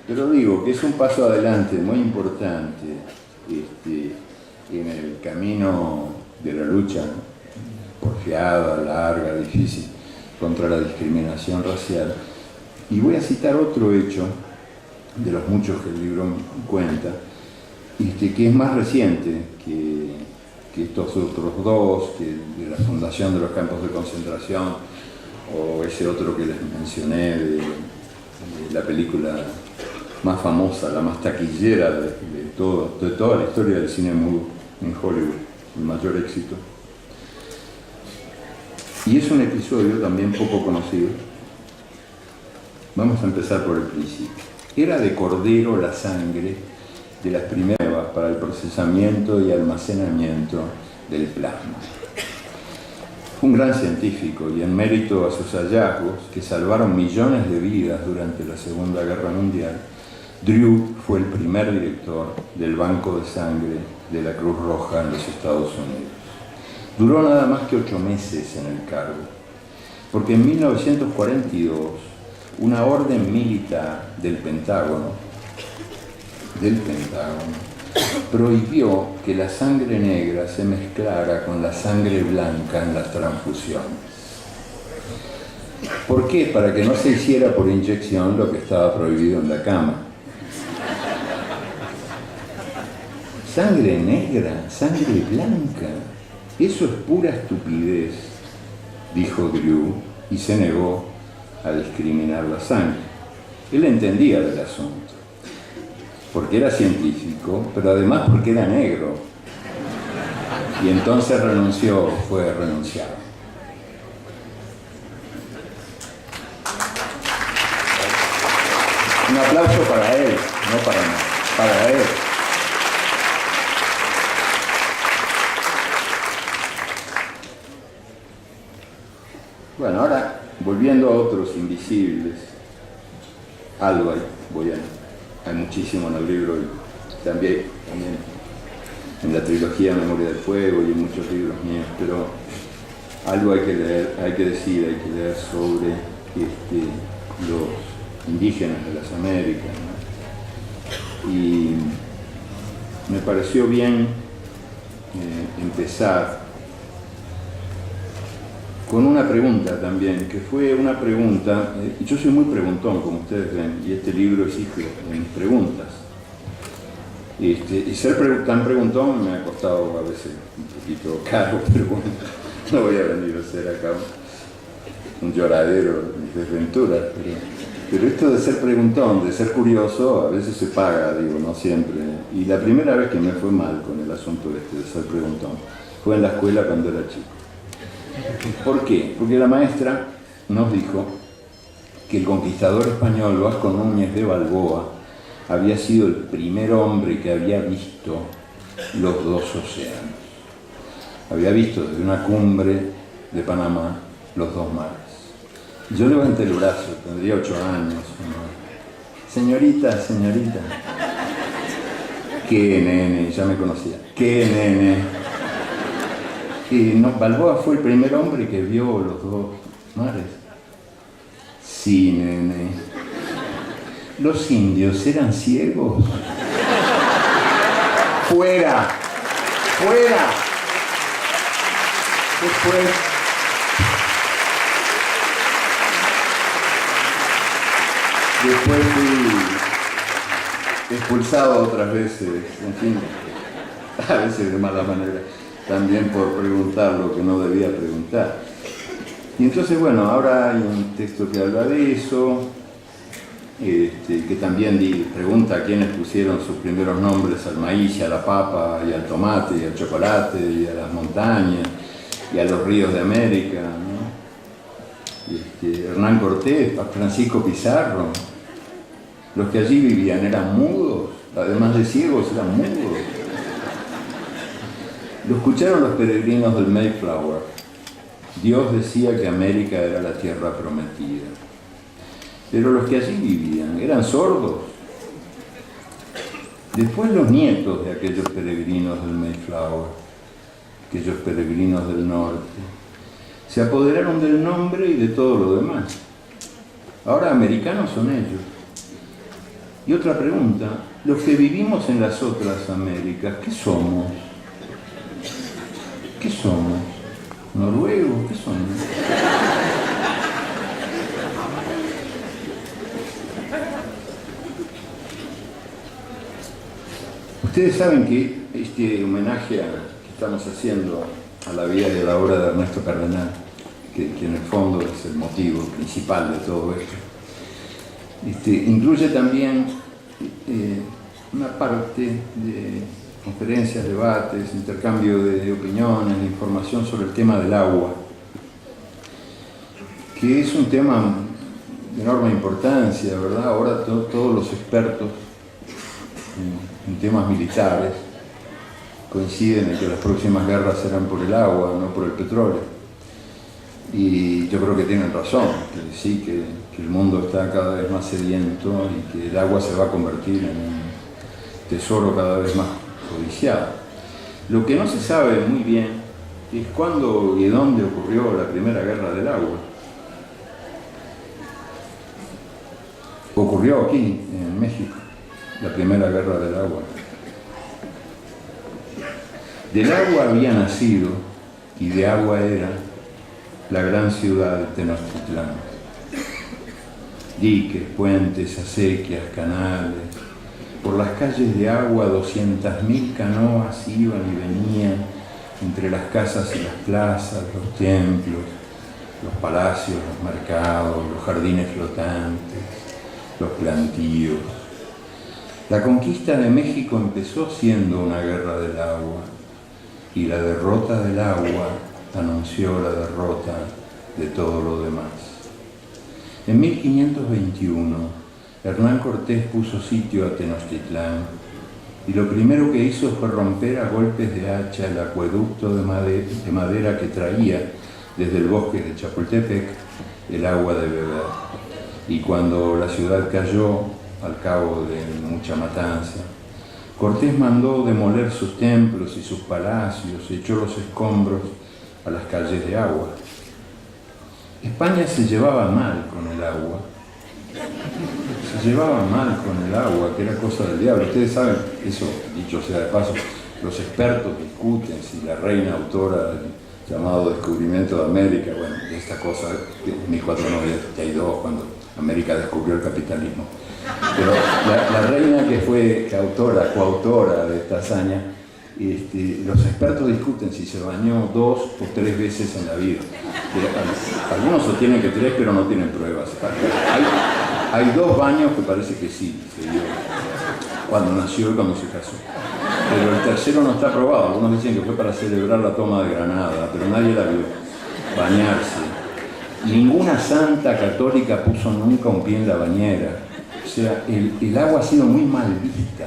Pero digo que es un paso adelante muy importante en el camino de la lucha, ¿no?, porfiada, larga, difícil, contra la discriminación racial. Y voy a citar otro hecho, de los muchos que el libro cuenta, que es más reciente que estos otros dos, que de la fundación de los campos de concentración, o ese otro que les mencioné, de la película más famosa, la más taquillera de toda la historia del cine mudo en Hollywood, el mayor éxito. Y es un episodio también poco conocido. Vamos a empezar por el principio. Era de cordero la sangre de las primeras para el procesamiento y almacenamiento del plasma. Fue un gran científico y en mérito a sus hallazgos, que salvaron millones de vidas durante la Segunda Guerra Mundial, Drew fue el primer director del Banco de Sangre de la Cruz Roja en los Estados Unidos. Duró nada más que 8 meses en el cargo, porque en 1942 una orden militar del Pentágono prohibió que la sangre negra se mezclara con la sangre blanca en las transfusiones. ¿Por qué? Para que no se hiciera por inyección lo que estaba prohibido en la cama. Sangre negra, sangre blanca. Eso es pura estupidez, dijo Drew, y se negó a discriminar la sangre. Él entendía del asunto, porque era científico, pero además porque era negro. Y entonces fue renunciado. Un aplauso para él, no para mí, para él. Bueno, ahora, volviendo a otros invisibles, algo hay muchísimo en el libro y también en la trilogía Memoria del Fuego y en muchos libros míos, pero algo hay que leer, hay que leer sobre los indígenas de las Américas, ¿no? Y me pareció bien empezar con una pregunta también, que fue una pregunta, yo soy muy preguntón, como ustedes ven, y este libro exige de mis preguntas. Y ser tan preguntón me ha costado a veces un poquito caro, pero bueno, no voy a venir a ser acá un lloradero de mis desventuras, pero esto de ser preguntón, de ser curioso, a veces se paga, digo, no siempre. Y la primera vez que me fue mal con el asunto de ser preguntón fue en la escuela cuando era chico. ¿Por qué? Porque la maestra nos dijo que el conquistador español Vasco Núñez de Balboa había sido el primer hombre que había visto los dos océanos. Había visto desde una cumbre de Panamá los dos mares. Yo levanté el brazo, tendría 8 años. ¿No? Señorita. ¿Qué nene? Ya me conocía. ¿Qué nene? Y no, Balboa fue el primer hombre que vio los dos mares. Sí, nene. ¿Los indios eran ciegos? ¡Fuera! Después fui expulsado otras veces, en fin, a veces de mala manera, también por preguntar lo que no debía preguntar. Y entonces, bueno, ahora hay un texto que habla de eso, que también pregunta a quiénes pusieron sus primeros nombres al maíz, y a la papa, y al tomate, y al chocolate, y a las montañas, y a los ríos de América, ¿no? Hernán Cortés, Francisco Pizarro. Los que allí vivían eran mudos, además de ciegos, eran mudos. Lo escucharon los peregrinos del Mayflower, Dios decía que América era la tierra prometida. Pero los que allí vivían eran sordos. Después los nietos de aquellos peregrinos del Mayflower, aquellos peregrinos del norte, se apoderaron del nombre y de todo lo demás. Ahora americanos son ellos. Y otra pregunta, los que vivimos en las otras Américas, ¿qué somos? ¿Qué somos? ¿Noruegos? ¿Qué somos? Ustedes saben que este homenaje que estamos haciendo a la vida y a la obra de Ernesto Cardenal, que en el fondo es el motivo principal de todo esto, incluye también una parte de conferencias, debates, intercambio de opiniones, de información sobre el tema del agua, que es un tema de enorme importancia, ¿verdad? Ahora todos los expertos en temas militares coinciden en que las próximas guerras serán por el agua, no por el petróleo. Y yo creo que tienen razón, que sí, que el mundo está cada vez más sediento y que el agua se va a convertir en un tesoro cada vez más codiciado. Lo que no se sabe muy bien es cuándo y dónde ocurrió la primera guerra del agua. Ocurrió aquí, en México, la primera guerra del agua. Del agua había nacido, y de agua era, la gran ciudad de Tenochtitlán. Diques, puentes, acequias, canales. Por las calles de agua 200.000 canoas iban y venían entre las casas y las plazas, los templos, los palacios, los mercados, los jardines flotantes, los plantíos. La conquista de México empezó siendo una guerra del agua, y la derrota del agua anunció la derrota de todo lo demás. En 1521, Hernán Cortés puso sitio a Tenochtitlán, y lo primero que hizo fue romper a golpes de hacha el acueducto de madera que traía desde el bosque de Chapultepec el agua de beber. Y cuando la ciudad cayó, al cabo de mucha matanza, Cortés mandó demoler sus templos y sus palacios, echó los escombros a las calles de agua. España se llevaba mal con el agua. Se llevaba mal con el agua, que era cosa del diablo. Ustedes saben, eso, dicho sea de paso, los expertos discuten si la reina autora del llamado Descubrimiento de América, bueno, de esta cosa de 1492, cuando América descubrió el capitalismo. Pero la reina que fue coautora de esta hazaña, los expertos discuten si se bañó 2 o 3 veces en la vida. Algunos sostienen que 3, pero no tienen pruebas. Hay 2 baños que parece que sí se dio, cuando nació y cuando se casó. Pero el tercero no está probado. Algunos dicen que fue para celebrar la toma de Granada, pero nadie la vio bañarse. Ninguna santa católica puso nunca un pie en la bañera. O sea, el agua ha sido muy mal vista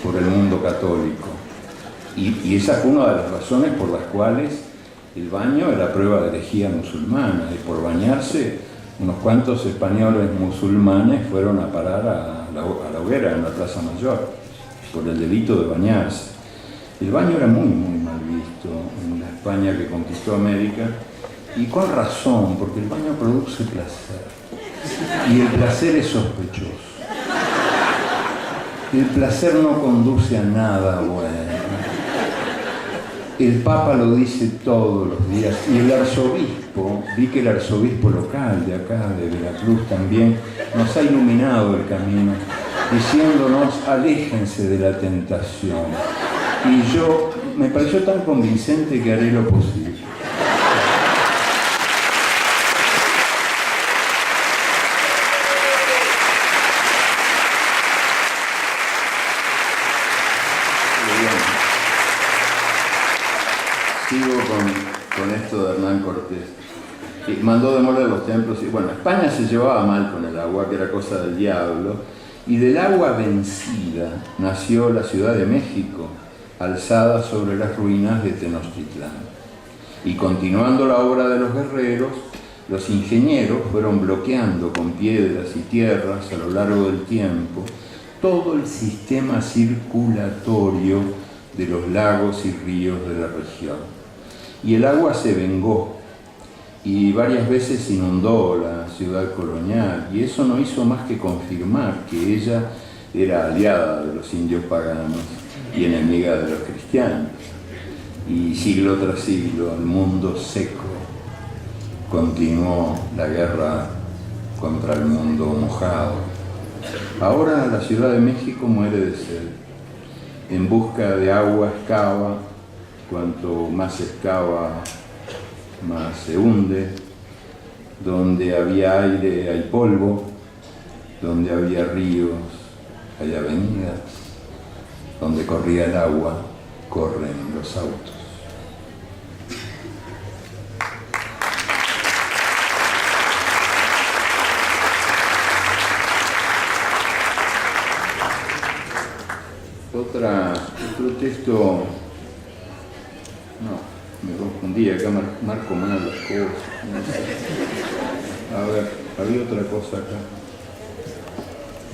por el mundo católico. Y esa fue una de las razones por las cuales el baño era prueba de herejía musulmana. Y por bañarse, unos cuantos españoles musulmanes fueron a parar a la hoguera en la Plaza Mayor, por el delito de bañarse. El baño era muy, muy mal visto en la España que conquistó América, y con razón, porque el baño produce placer. Y el placer es sospechoso. El placer no conduce a nada bueno. El Papa lo dice todos los días. Y el arzobispo, vi que el arzobispo local de acá, de Veracruz también, nos ha iluminado el camino, diciéndonos, aléjense de la tentación. Y me pareció tan convincente que haré lo posible. Sigo con esto de Hernán Cortés. Y mandó demoler los templos. Y bueno, España se llevaba mal con el agua, que era cosa del diablo. Y del agua vencida nació la Ciudad de México, alzada sobre las ruinas de Tenochtitlán. Y continuando la obra de los guerreros, los ingenieros fueron bloqueando con piedras y tierras a lo largo del tiempo todo el sistema circulatorio de los lagos y ríos de la región. Y el agua se vengó y varias veces inundó la ciudad colonial, y eso no hizo más que confirmar que ella era aliada de los indios paganos y enemiga de los cristianos. Y siglo tras siglo, el mundo seco continuó la guerra contra el mundo mojado. Ahora la Ciudad de México muere de sed. En busca de agua excava, cuanto más excava, más se hunde. Donde había aire hay polvo, donde había ríos hay avenidas, donde corría el agua corren los autos. Otro texto, no, me confundí, acá marco mal las cosas. A ver, había otra cosa acá.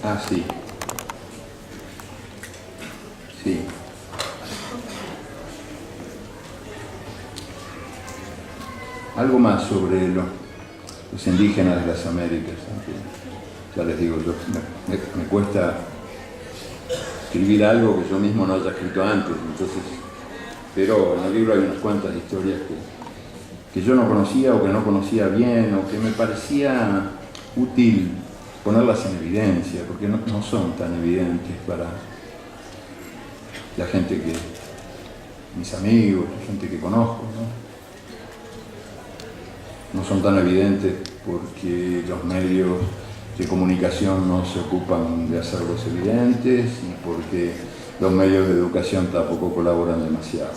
Ah, sí. Sí. Algo más sobre los indígenas de las Américas. Ya les digo, me cuesta escribir algo que yo mismo no haya escrito antes, entonces, pero en el libro hay unas cuantas historias que yo no conocía o que no conocía bien o que me parecía útil ponerlas en evidencia, porque no son tan evidentes para la gente mis amigos, la gente que conozco, no son tan evidentes porque los medios de comunicación no se ocupan de hacerlos evidentes y porque los medios de educación tampoco colaboran demasiado.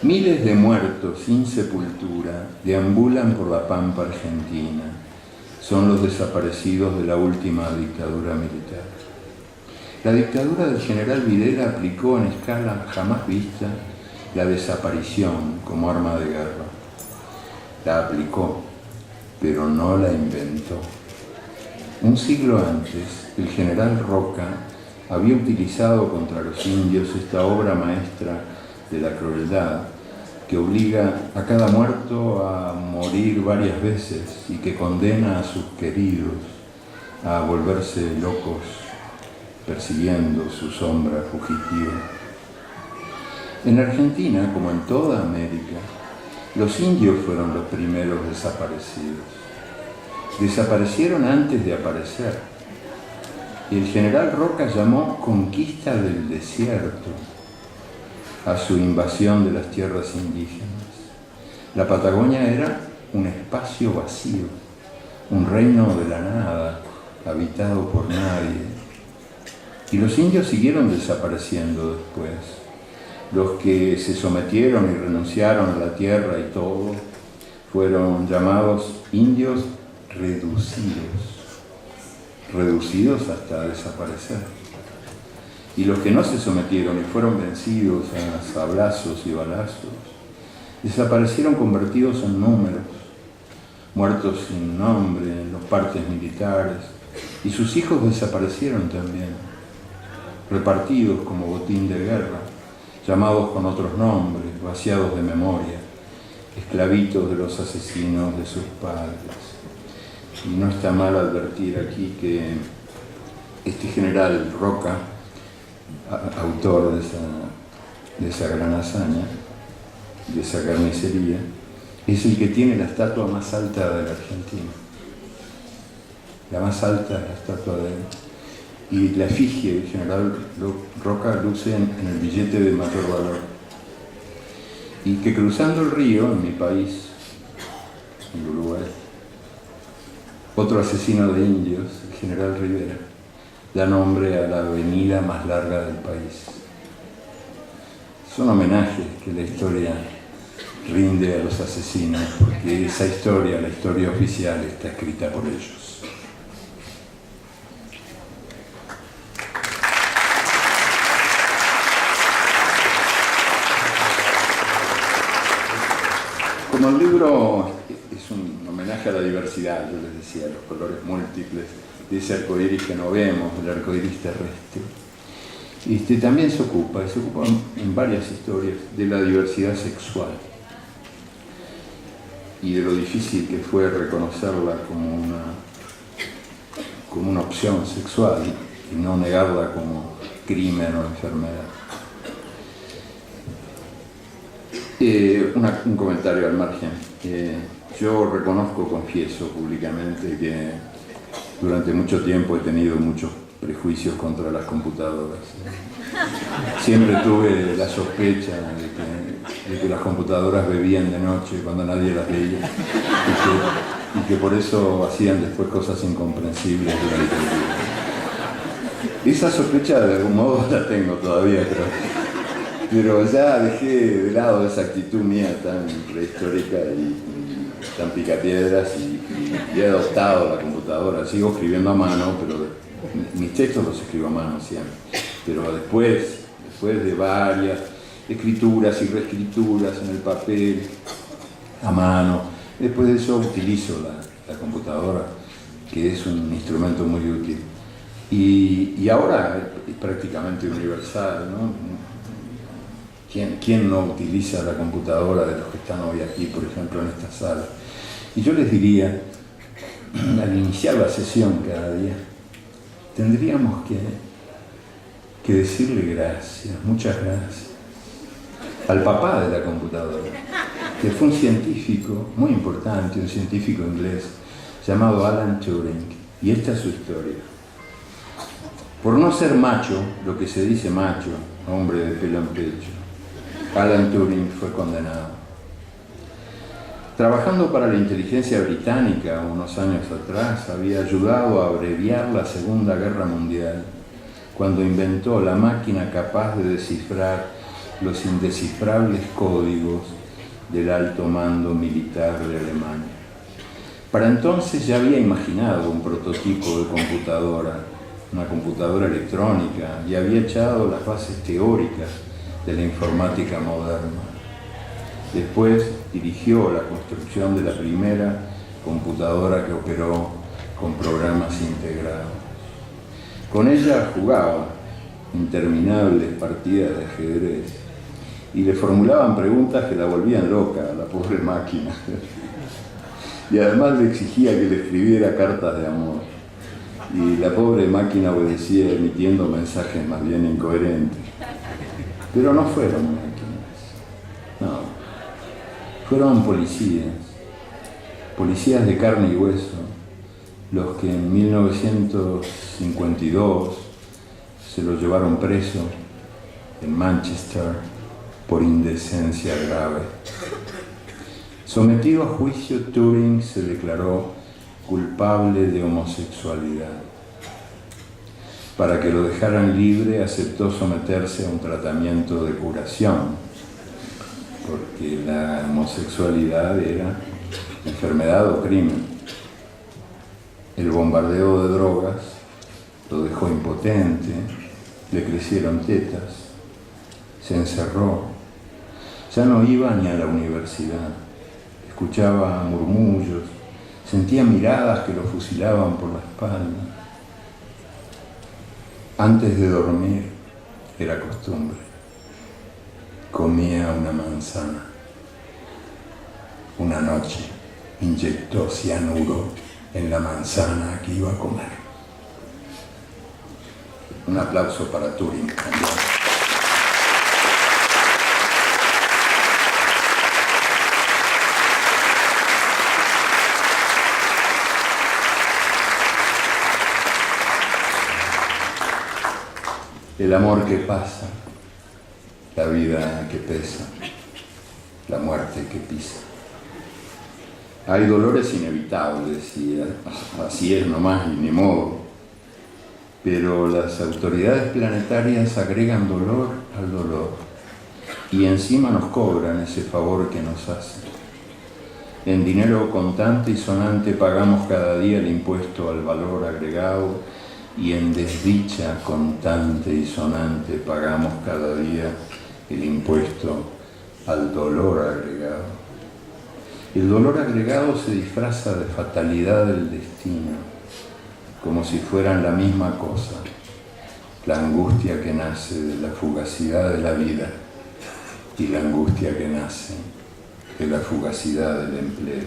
Miles de muertos sin sepultura deambulan por la pampa argentina. Son los desaparecidos de la última dictadura militar. La dictadura del general Videla aplicó en escala jamás vista la desaparición como arma de guerra. La aplicó, pero no la inventó. Un siglo antes, el general Roca había utilizado contra los indios esta obra maestra de la crueldad que obliga a cada muerto a morir varias veces y que condena a sus queridos a volverse locos persiguiendo su sombra fugitiva. En Argentina, como en toda América, los indios fueron los primeros desaparecidos. Desaparecieron antes de aparecer. Y el general Roca llamó conquista del desierto a su invasión de las tierras indígenas. La Patagonia era un espacio vacío, un reino de la nada, habitado por nadie. Y los indios siguieron desapareciendo después. Los que se sometieron y renunciaron a la tierra y todo fueron llamados indios reducidos hasta desaparecer. Y los que no se sometieron y fueron vencidos a sablazos y balazos, desaparecieron convertidos en números, muertos sin nombre en los partes militares, y sus hijos desaparecieron también, repartidos como botín de guerra, llamados con otros nombres, vaciados de memoria, esclavitos de los asesinos de sus padres. Y no está mal advertir aquí que este general Roca, autor de esa gran hazaña, de esa carnicería, es el que tiene la estatua más alta de la Argentina. La más alta es la estatua de él. Y la efigie del general Roca luce en el billete de mayor valor. Y que cruzando el río, en mi país, en Uruguay, otro asesino de indios, el general Rivera, da nombre a la avenida más larga del país. Son homenajes que la historia rinde a los asesinos, porque esa historia, la historia oficial, está escrita por ellos. homenaje a la diversidad, yo les decía, los colores múltiples de ese arcoíris que no vemos, el arcoíris terrestre. También se ocupa en varias historias de la diversidad sexual y de lo difícil que fue reconocerla como una opción sexual y no negarla como crimen o enfermedad. Un comentario al margen. Yo confieso públicamente que durante mucho tiempo he tenido muchos prejuicios contra las computadoras. Siempre tuve la sospecha de que las computadoras bebían de noche cuando nadie las veía y que por eso hacían después cosas incomprensibles durante el día. Esa sospecha de algún modo la tengo todavía, pero ya dejé de lado esa actitud mía tan prehistórica y tan picapiedras y he adoptado la computadora. Sigo escribiendo a mano, pero mis textos los escribo a mano siempre. Pero después de varias escrituras y reescrituras en el papel, a mano, después de eso utilizo la computadora, que es un instrumento muy útil. Y ahora es prácticamente universal, ¿no? ¿Quién no utiliza la computadora de los que están hoy aquí, por ejemplo, en esta sala? Y yo les diría, al iniciar la sesión cada día, tendríamos que decirle gracias, muchas gracias, al papá de la computadora, que fue un científico muy importante, un científico inglés, llamado Alan Turing, y esta es su historia. Por no ser macho, lo que se dice macho, hombre de pelo en pecho, Alan Turing fue condenado. Trabajando para la inteligencia británica unos años atrás, había ayudado a abreviar la Segunda Guerra Mundial, cuando inventó la máquina capaz de descifrar los indescifrables códigos del alto mando militar de Alemania. Para entonces ya había imaginado un prototipo de computadora, una computadora electrónica, y había echado las bases teóricas de la informática moderna. Después dirigió la construcción de la primera computadora que operó con programas integrados. Con ella jugaba interminables partidas de ajedrez y le formulaban preguntas que la volvían loca a la pobre máquina. Y además le exigía que le escribiera cartas de amor. Y la pobre máquina obedecía emitiendo mensajes más bien incoherentes. Pero no fueron máquinas, no. Fueron policías de carne y hueso, los que en 1952 se lo llevaron preso en Manchester por indecencia grave. Sometido a juicio, Turing se declaró culpable de homosexualidad. Para que lo dejaran libre, aceptó someterse a un tratamiento de curación, porque la homosexualidad era enfermedad o crimen. El bombardeo de drogas lo dejó impotente, le crecieron tetas, se encerró, ya no iba ni a la universidad, escuchaba murmullos, sentía miradas que lo fusilaban por la espalda. Antes de dormir, era costumbre, comía una manzana. Una noche inyectó cianuro en la manzana que iba a comer. Un aplauso para Turing también. El amor que pasa, la vida que pesa, la muerte que pisa. Hay dolores inevitables y así es nomás y ni modo, pero las autoridades planetarias agregan dolor al dolor y encima nos cobran ese favor que nos hacen. En dinero contante y sonante pagamos cada día el impuesto al valor agregado, y en desdicha constante y sonante pagamos cada día el impuesto al dolor agregado. El dolor agregado se disfraza de fatalidad del destino, como si fueran la misma cosa, la angustia que nace de la fugacidad de la vida y la angustia que nace de la fugacidad del empleo.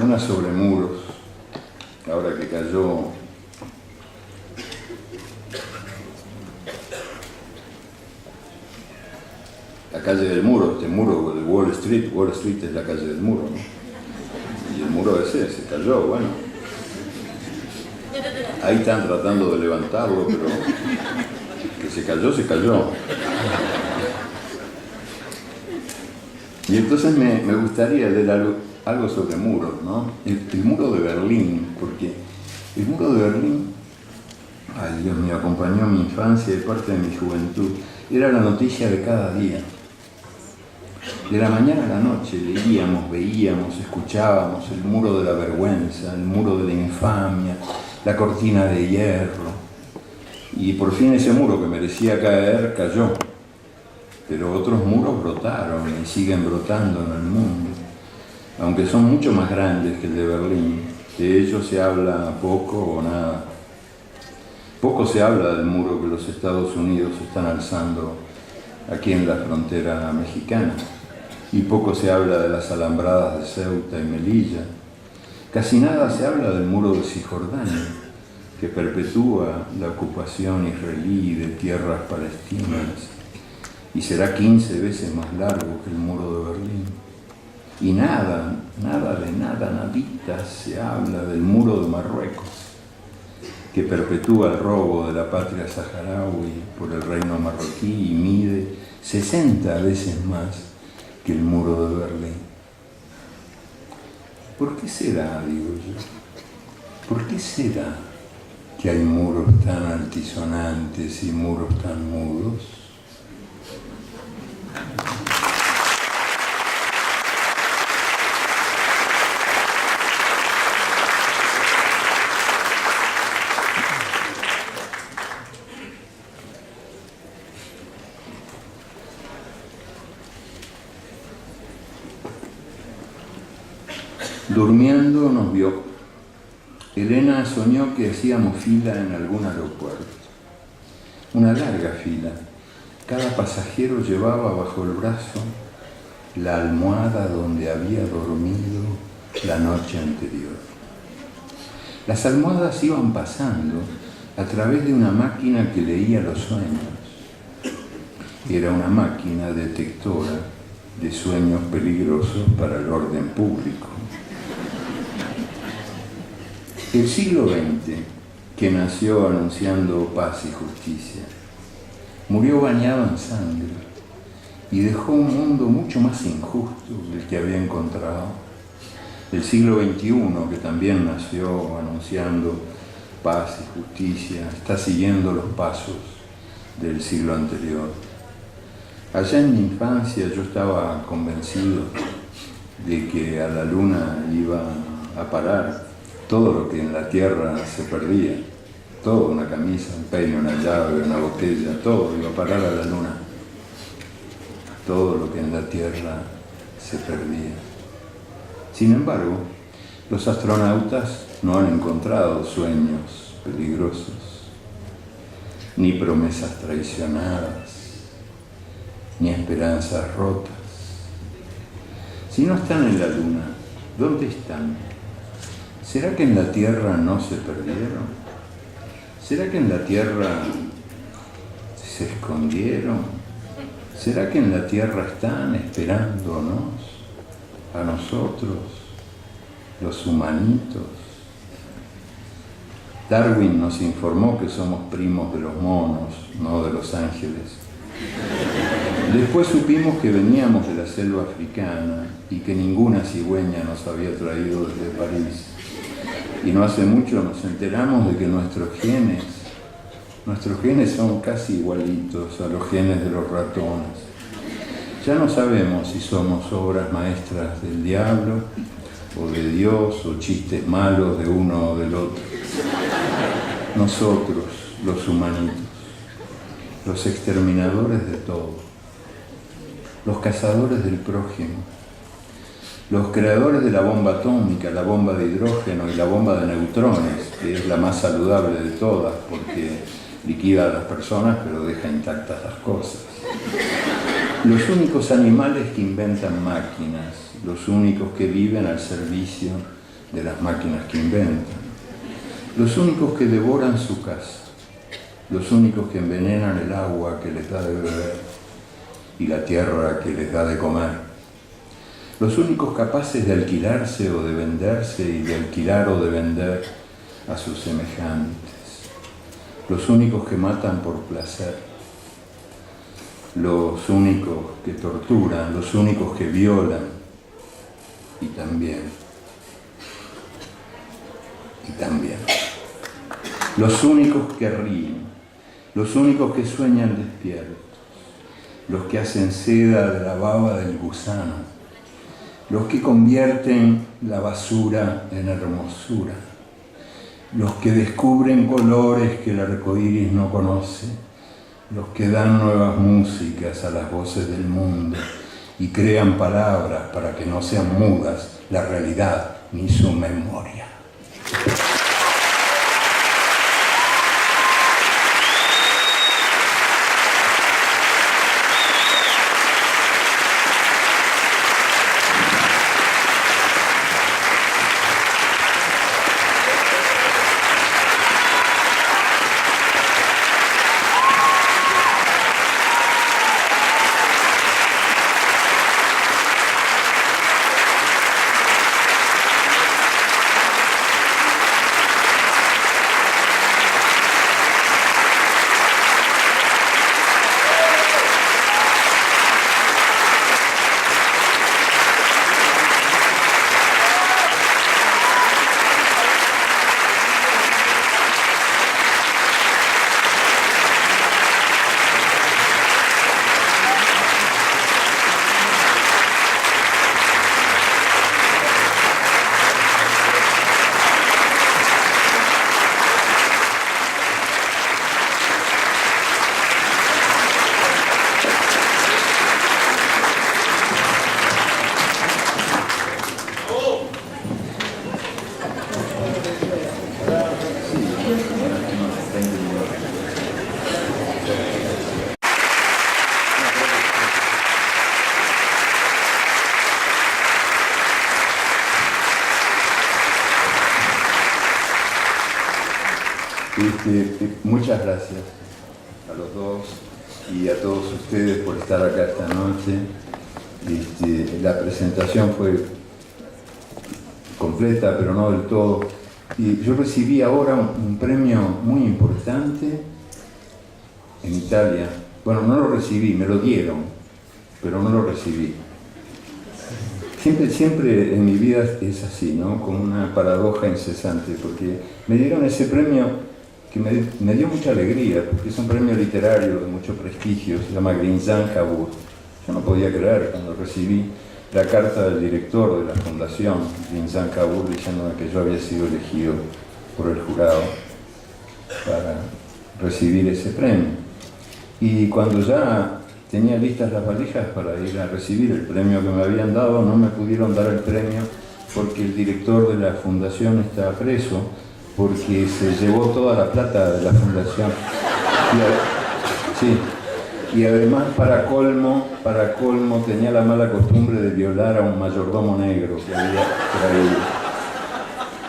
Una sobre muros, ahora que cayó la calle del muro, este muro de Wall Street es la calle del muro, ¿no? Y el muro ese se cayó, bueno. Ahí están tratando de levantarlo, pero que se cayó, se cayó. Y entonces me gustaría leer algo sobre muros, ¿no? El muro de Berlín, porque el muro de Berlín, ay Dios mío, acompañó mi infancia y parte de mi juventud. Era la noticia de cada día. De la mañana a la noche leíamos, veíamos, escuchábamos el muro de la vergüenza, el muro de la infamia, la cortina de hierro. Y por fin ese muro que merecía caer, cayó. Pero otros muros brotaron y siguen brotando en el mundo, aunque son mucho más grandes que el de Berlín. De ellos se habla poco o nada. Poco se habla del muro que los Estados Unidos están alzando aquí en la frontera mexicana, y poco se habla de las alambradas de Ceuta y Melilla. Casi nada se habla del muro de Cisjordania, que perpetúa la ocupación israelí de tierras palestinas y será 15 veces más largo que el muro de Berlín. Y nada, nadita se habla del muro de Marruecos, que perpetúa el robo de la patria saharaui por el reino marroquí y mide 60 veces más que el muro de Berlín. ¿Por qué será, digo yo? ¿Por qué será que hay muros tan altisonantes y muros tan mudos? Durmiendo nos vio. Elena soñó que hacíamos fila en algún aeropuerto. Una larga fila. Cada pasajero llevaba bajo el brazo la almohada donde había dormido la noche anterior. Las almohadas iban pasando a través de una máquina que leía los sueños. Era una máquina detectora de sueños peligrosos para el orden público. El siglo XX, que nació anunciando paz y justicia, murió bañado en sangre y dejó un mundo mucho más injusto del que había encontrado. El siglo XXI, que también nació anunciando paz y justicia, está siguiendo los pasos del siglo anterior. Allá en mi infancia yo estaba convencido de que a la luna iba a parar todo lo que en la tierra se perdía, todo, una camisa, un peine, una llave, una botella, todo iba a parar a la luna, todo lo que en la tierra se perdía. Sin embargo, los astronautas no han encontrado sueños peligrosos, ni promesas traicionadas, ni esperanzas rotas. Si no están en la luna, ¿dónde están? ¿Será que en la Tierra no se perdieron? ¿Será que en la Tierra se escondieron? ¿Será que en la Tierra están esperándonos, a nosotros, los humanitos? Darwin nos informó que somos primos de los monos, no de los ángeles. Después supimos que veníamos de la selva africana y que ninguna cigüeña nos había traído desde París. Y no hace mucho nos enteramos de que nuestros genes son casi igualitos a los genes de los ratones. Ya no sabemos si somos obras maestras del diablo o de Dios o chistes malos de uno o del otro. nosotros, los humanitos, los exterminadores de todo, los cazadores del prójimo, los creadores de la bomba atómica, la bomba de hidrógeno y la bomba de neutrones, que es la más saludable de todas porque liquida a las personas pero deja intactas las cosas. Los únicos animales que inventan máquinas, los únicos que viven al servicio de las máquinas que inventan, los únicos que devoran su casa, los únicos que envenenan el agua que les da de beber y la tierra que les da de comer, los únicos capaces de alquilarse o de venderse y de alquilar o de vender a sus semejantes, los únicos que matan por placer, los únicos que torturan, los únicos que violan y también los únicos que ríen, los únicos que sueñan despiertos, los que hacen seda de la baba del gusano, los que convierten la basura en hermosura, los que descubren colores que el arcoíris no conoce, los que dan nuevas músicas a las voces del mundo y crean palabras para que no sean mudas la realidad ni su memoria. Muchas gracias a los dos y a todos ustedes por estar acá esta noche. La presentación fue completa, pero no del todo. Y yo recibí ahora un premio muy importante en Italia. Bueno, no lo recibí, me lo dieron, pero no lo recibí. Siempre en mi vida es así, ¿no? Como una paradoja incesante, porque me dieron ese premio que me dio mucha alegría, porque es un premio literario de mucho prestigio, se llama Grinzan Cavour. Yo no podía creer cuando recibí la carta del director de la fundación, Grinzan Cavour, diciéndome que yo había sido elegido por el jurado para recibir ese premio. Y cuando ya tenía listas las valijas para ir a recibir el premio que me habían dado, no me pudieron dar el premio porque el director de la fundación estaba preso, porque se llevó toda la plata de la fundación. Y además, para colmo, tenía la mala costumbre de violar a un mayordomo negro que había traído.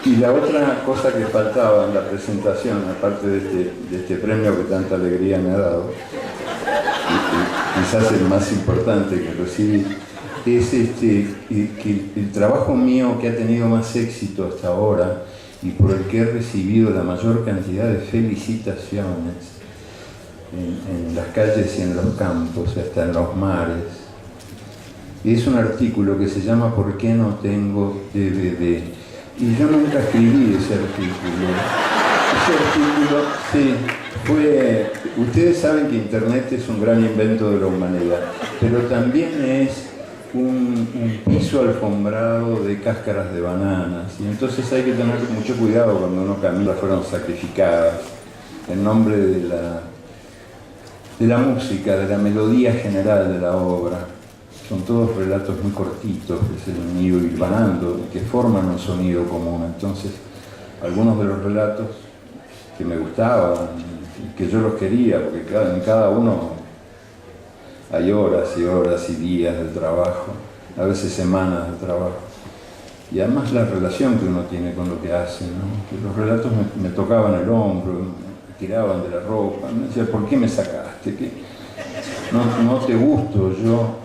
Y la otra cosa que faltaba en la presentación, aparte de este premio que tanta alegría me ha dado, y quizás el más importante que recibí, es que el trabajo mío que ha tenido más éxito hasta ahora y por el que he recibido la mayor cantidad de felicitaciones en las calles y en los campos, hasta en los mares, es un artículo que se llama ¿Por qué no tengo DVD? Y yo nunca escribí ese artículo. Sí, fue... Ustedes saben que Internet es un gran invento de la humanidad, pero también es un piso alfombrado de cáscaras de bananas, y entonces hay que tener mucho cuidado cuando uno camina. Fueron sacrificadas en nombre de la música, de la melodía general de la obra. Son todos relatos muy cortitos que se han ido hilvanando y que forman un sonido común. Entonces, algunos de los relatos que me gustaban y que yo los quería, porque en cada uno hay horas y horas y días de trabajo, a veces semanas de trabajo. Y además la relación que uno tiene con lo que hace, ¿no? Que los relatos me tocaban el hombro, me tiraban de la ropa, me decían, ¿por qué me sacaste? ¿Qué? No te gusto, yo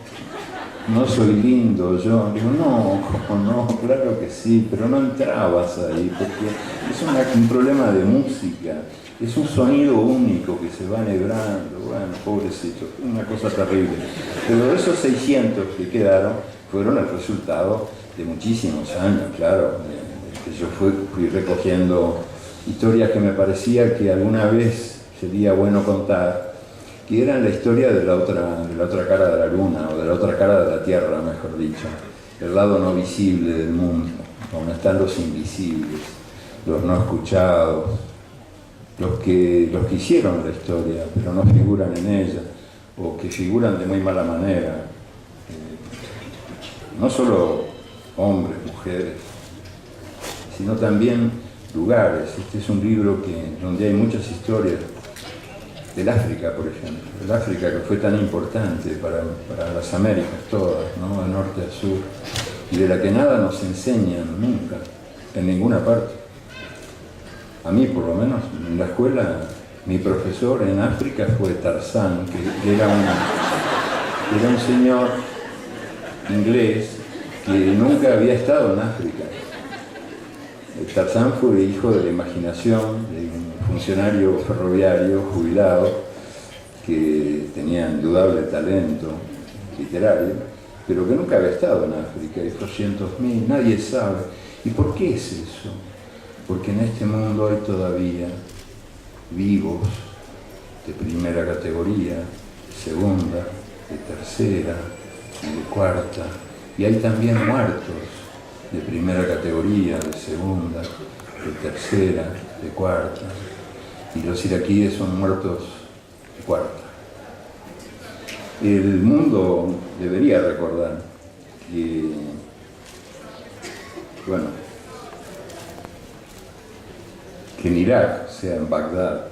no soy lindo, yo digo, no, ¿cómo no? Claro que sí, pero no entrabas ahí, porque es un problema de música, es un sonido único que se va enhebrando, bueno, pobrecito, una cosa terrible. Pero esos 600 que quedaron fueron el resultado de muchísimos años, claro, que yo fui recogiendo historias que me parecía que alguna vez sería bueno contar, que eran la historia de la otra cara de la luna, o de la otra cara de la tierra, mejor dicho, el lado no visible del mundo, donde están los invisibles, los no escuchados, los que hicieron la historia, pero no figuran en ella, o que figuran de muy mala manera. No solo hombres, mujeres, sino también lugares. Este es un libro donde hay muchas historias del África, por ejemplo, el África que fue tan importante para las Américas todas, ¿no? De norte a sur, y de la que nada nos enseñan nunca, en ninguna parte. A mí, por lo menos, en la escuela, mi profesor en África fue Tarzán, que era un señor inglés que nunca había estado en África. Tarzán fue hijo de la imaginación de un funcionario ferroviario jubilado que tenía indudable talento literario, pero que nunca había estado en África, y 200.000, nadie sabe. ¿Y por qué es eso? Porque en este mundo hay todavía vivos de primera categoría, de segunda, de tercera y de cuarta, y hay también muertos de primera categoría, de segunda, de tercera, de cuarta, y los iraquíes son muertos de cuarta. El mundo debería recordar que, bueno, que en Irak, o sea, en Bagdad,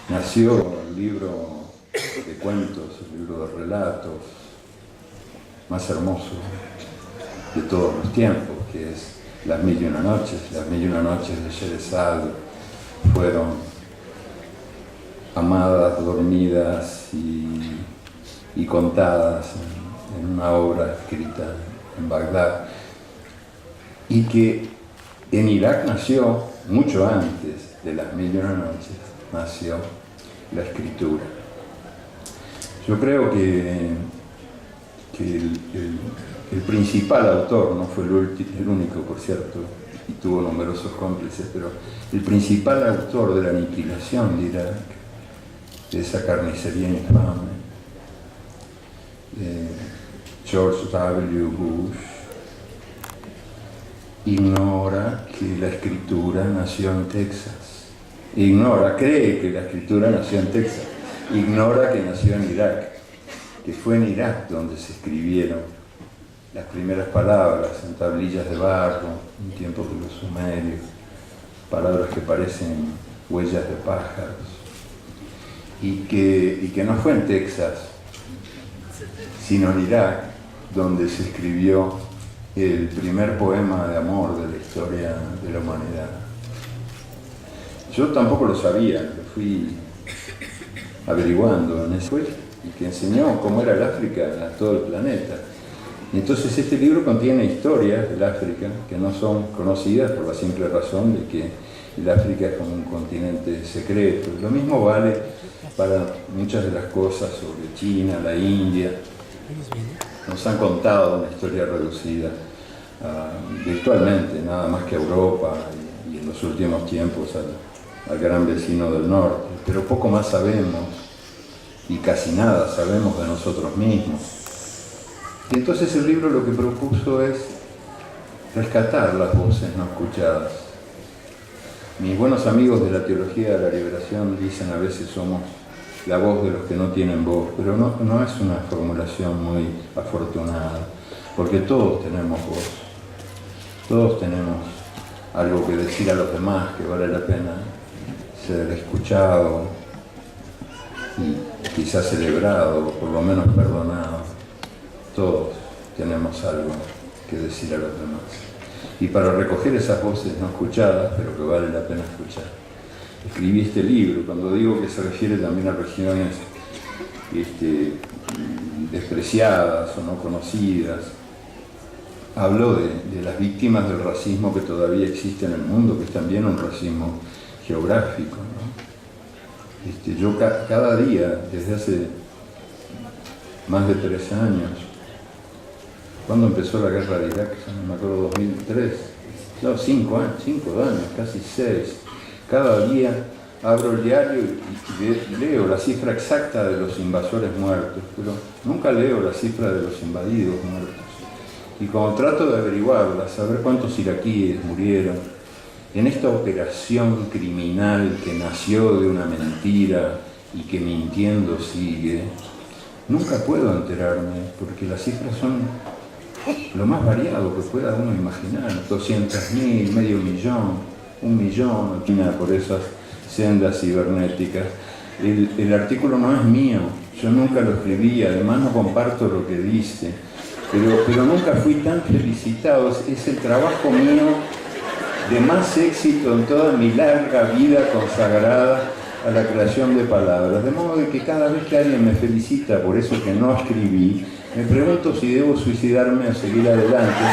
nació el libro de cuentos, el libro de relatos más hermoso de todos los tiempos, que es Las Mil y Una Noches. Las Mil y Una Noches de Sherezade fueron amadas, dormidas y contadas en una obra escrita en Bagdad, y que en Irak nació, mucho antes de Las Mil y Una Noches, nació la escritura. Yo creo que el principal autor, no fue el único, por cierto, y tuvo numerosos cómplices, pero el principal autor de la aniquilación de Irak, de esa carnicería infame, George W. Bush, ignora que la escritura nació en Texas. Cree que la escritura nació en Texas. Ignora que nació en Irak, que fue en Irak donde se escribieron las primeras palabras en tablillas de barro, en tiempos de los sumerios, palabras que parecen huellas de pájaros, y que no fue en Texas, sino en Irak, donde se escribió el primer poema de amor de la historia de la humanidad. Yo tampoco lo sabía, lo fui averiguando en ese y que enseñó cómo era el África a todo el planeta. Y entonces este libro contiene historias del África que no son conocidas por la simple razón de que el África es como un continente secreto. Lo mismo vale para muchas de las cosas sobre China, la India. Nos han contado una historia reducida virtualmente, nada más que a Europa y en los últimos tiempos al gran vecino del norte. Pero poco más sabemos y casi nada sabemos de nosotros mismos. Y entonces el libro lo que propuso es rescatar las voces no escuchadas, Mis buenos amigos de la teología de la liberación dicen a veces somos la voz de los que no tienen voz, pero no es una formulación muy afortunada, porque todos tenemos voz, todos tenemos algo que decir a los demás que vale la pena ser escuchado y quizás celebrado, o por lo menos perdonado. Todos tenemos algo que decir a los demás. Y para recoger esas voces no escuchadas, pero que vale la pena escuchar, escribí este libro. Cuando digo que se refiere también a regiones despreciadas o no conocidas, hablo de las víctimas del racismo que todavía existe en el mundo, que es también un racismo geográfico, ¿no? Yo cada día, desde hace más de 3 años, ¿cuándo empezó la guerra de Irak? No me acuerdo, 2003, no, 5 años, casi 6. Cada día abro el diario y leo la cifra exacta de los invasores muertos, pero nunca leo la cifra de los invadidos muertos. Y como trato de averiguarla, saber cuántos iraquíes murieron en esta operación criminal que nació de una mentira y que mintiendo sigue, nunca puedo enterarme, porque las cifras son lo más variado que pueda uno imaginar. 200.000, medio millón, 1 millón, por esas sendas cibernéticas. El artículo no es mío, yo nunca lo escribí, además no comparto lo que dice, pero nunca fui tan felicitado. Es el trabajo mío de más éxito en toda mi larga vida consagrada a la creación de palabras, de modo de que cada vez que alguien me felicita por eso que no escribí, me pregunto si debo suicidarme o seguir adelante,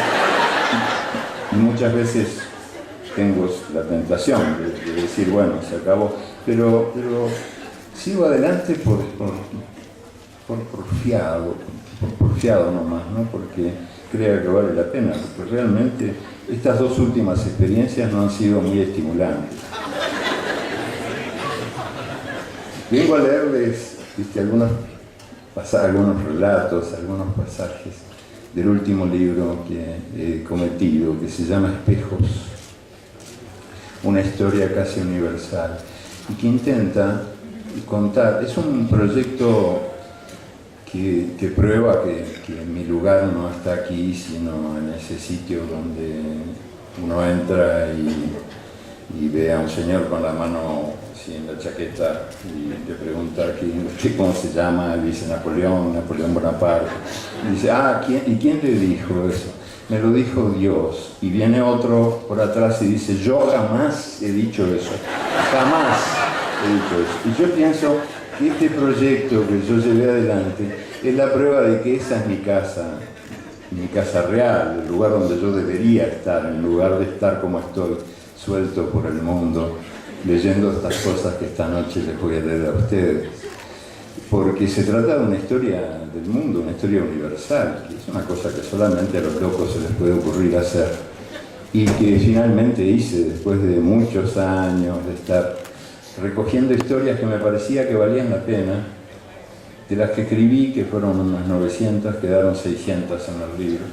y muchas veces tengo la tentación de decir, bueno, se acabó, pero sigo adelante por fiado nomás, ¿no? Porque crea que vale la pena, porque realmente estas 2 últimas experiencias no han sido muy estimulantes. Vengo a leerles algunos relatos, algunos pasajes del último libro que he cometido, que se llama Espejos, una historia casi universal, y que intenta contar, es un proyecto que prueba que mi lugar no está aquí, sino en ese sitio donde uno entra y ve a un señor con la mano así en la chaqueta y le pregunta cómo se llama, y dice Napoleón Bonaparte, y dice, ¿y quién le dijo eso? Me lo dijo Dios. Y viene otro por atrás y dice, yo jamás he dicho eso, jamás he dicho eso. Y yo pienso que este proyecto que yo llevé adelante es la prueba de que esa es mi casa real, el lugar donde yo debería estar, en lugar de estar como estoy, suelto por el mundo, leyendo estas cosas que esta noche les voy a leer a ustedes. Porque se trata de una historia del mundo, una historia universal, que es una cosa que solamente a los locos se les puede ocurrir hacer, y que finalmente hice después de muchos años de estar recogiendo historias que me parecía que valían la pena. De las que escribí, que fueron unas 900, quedaron 600 en el libro.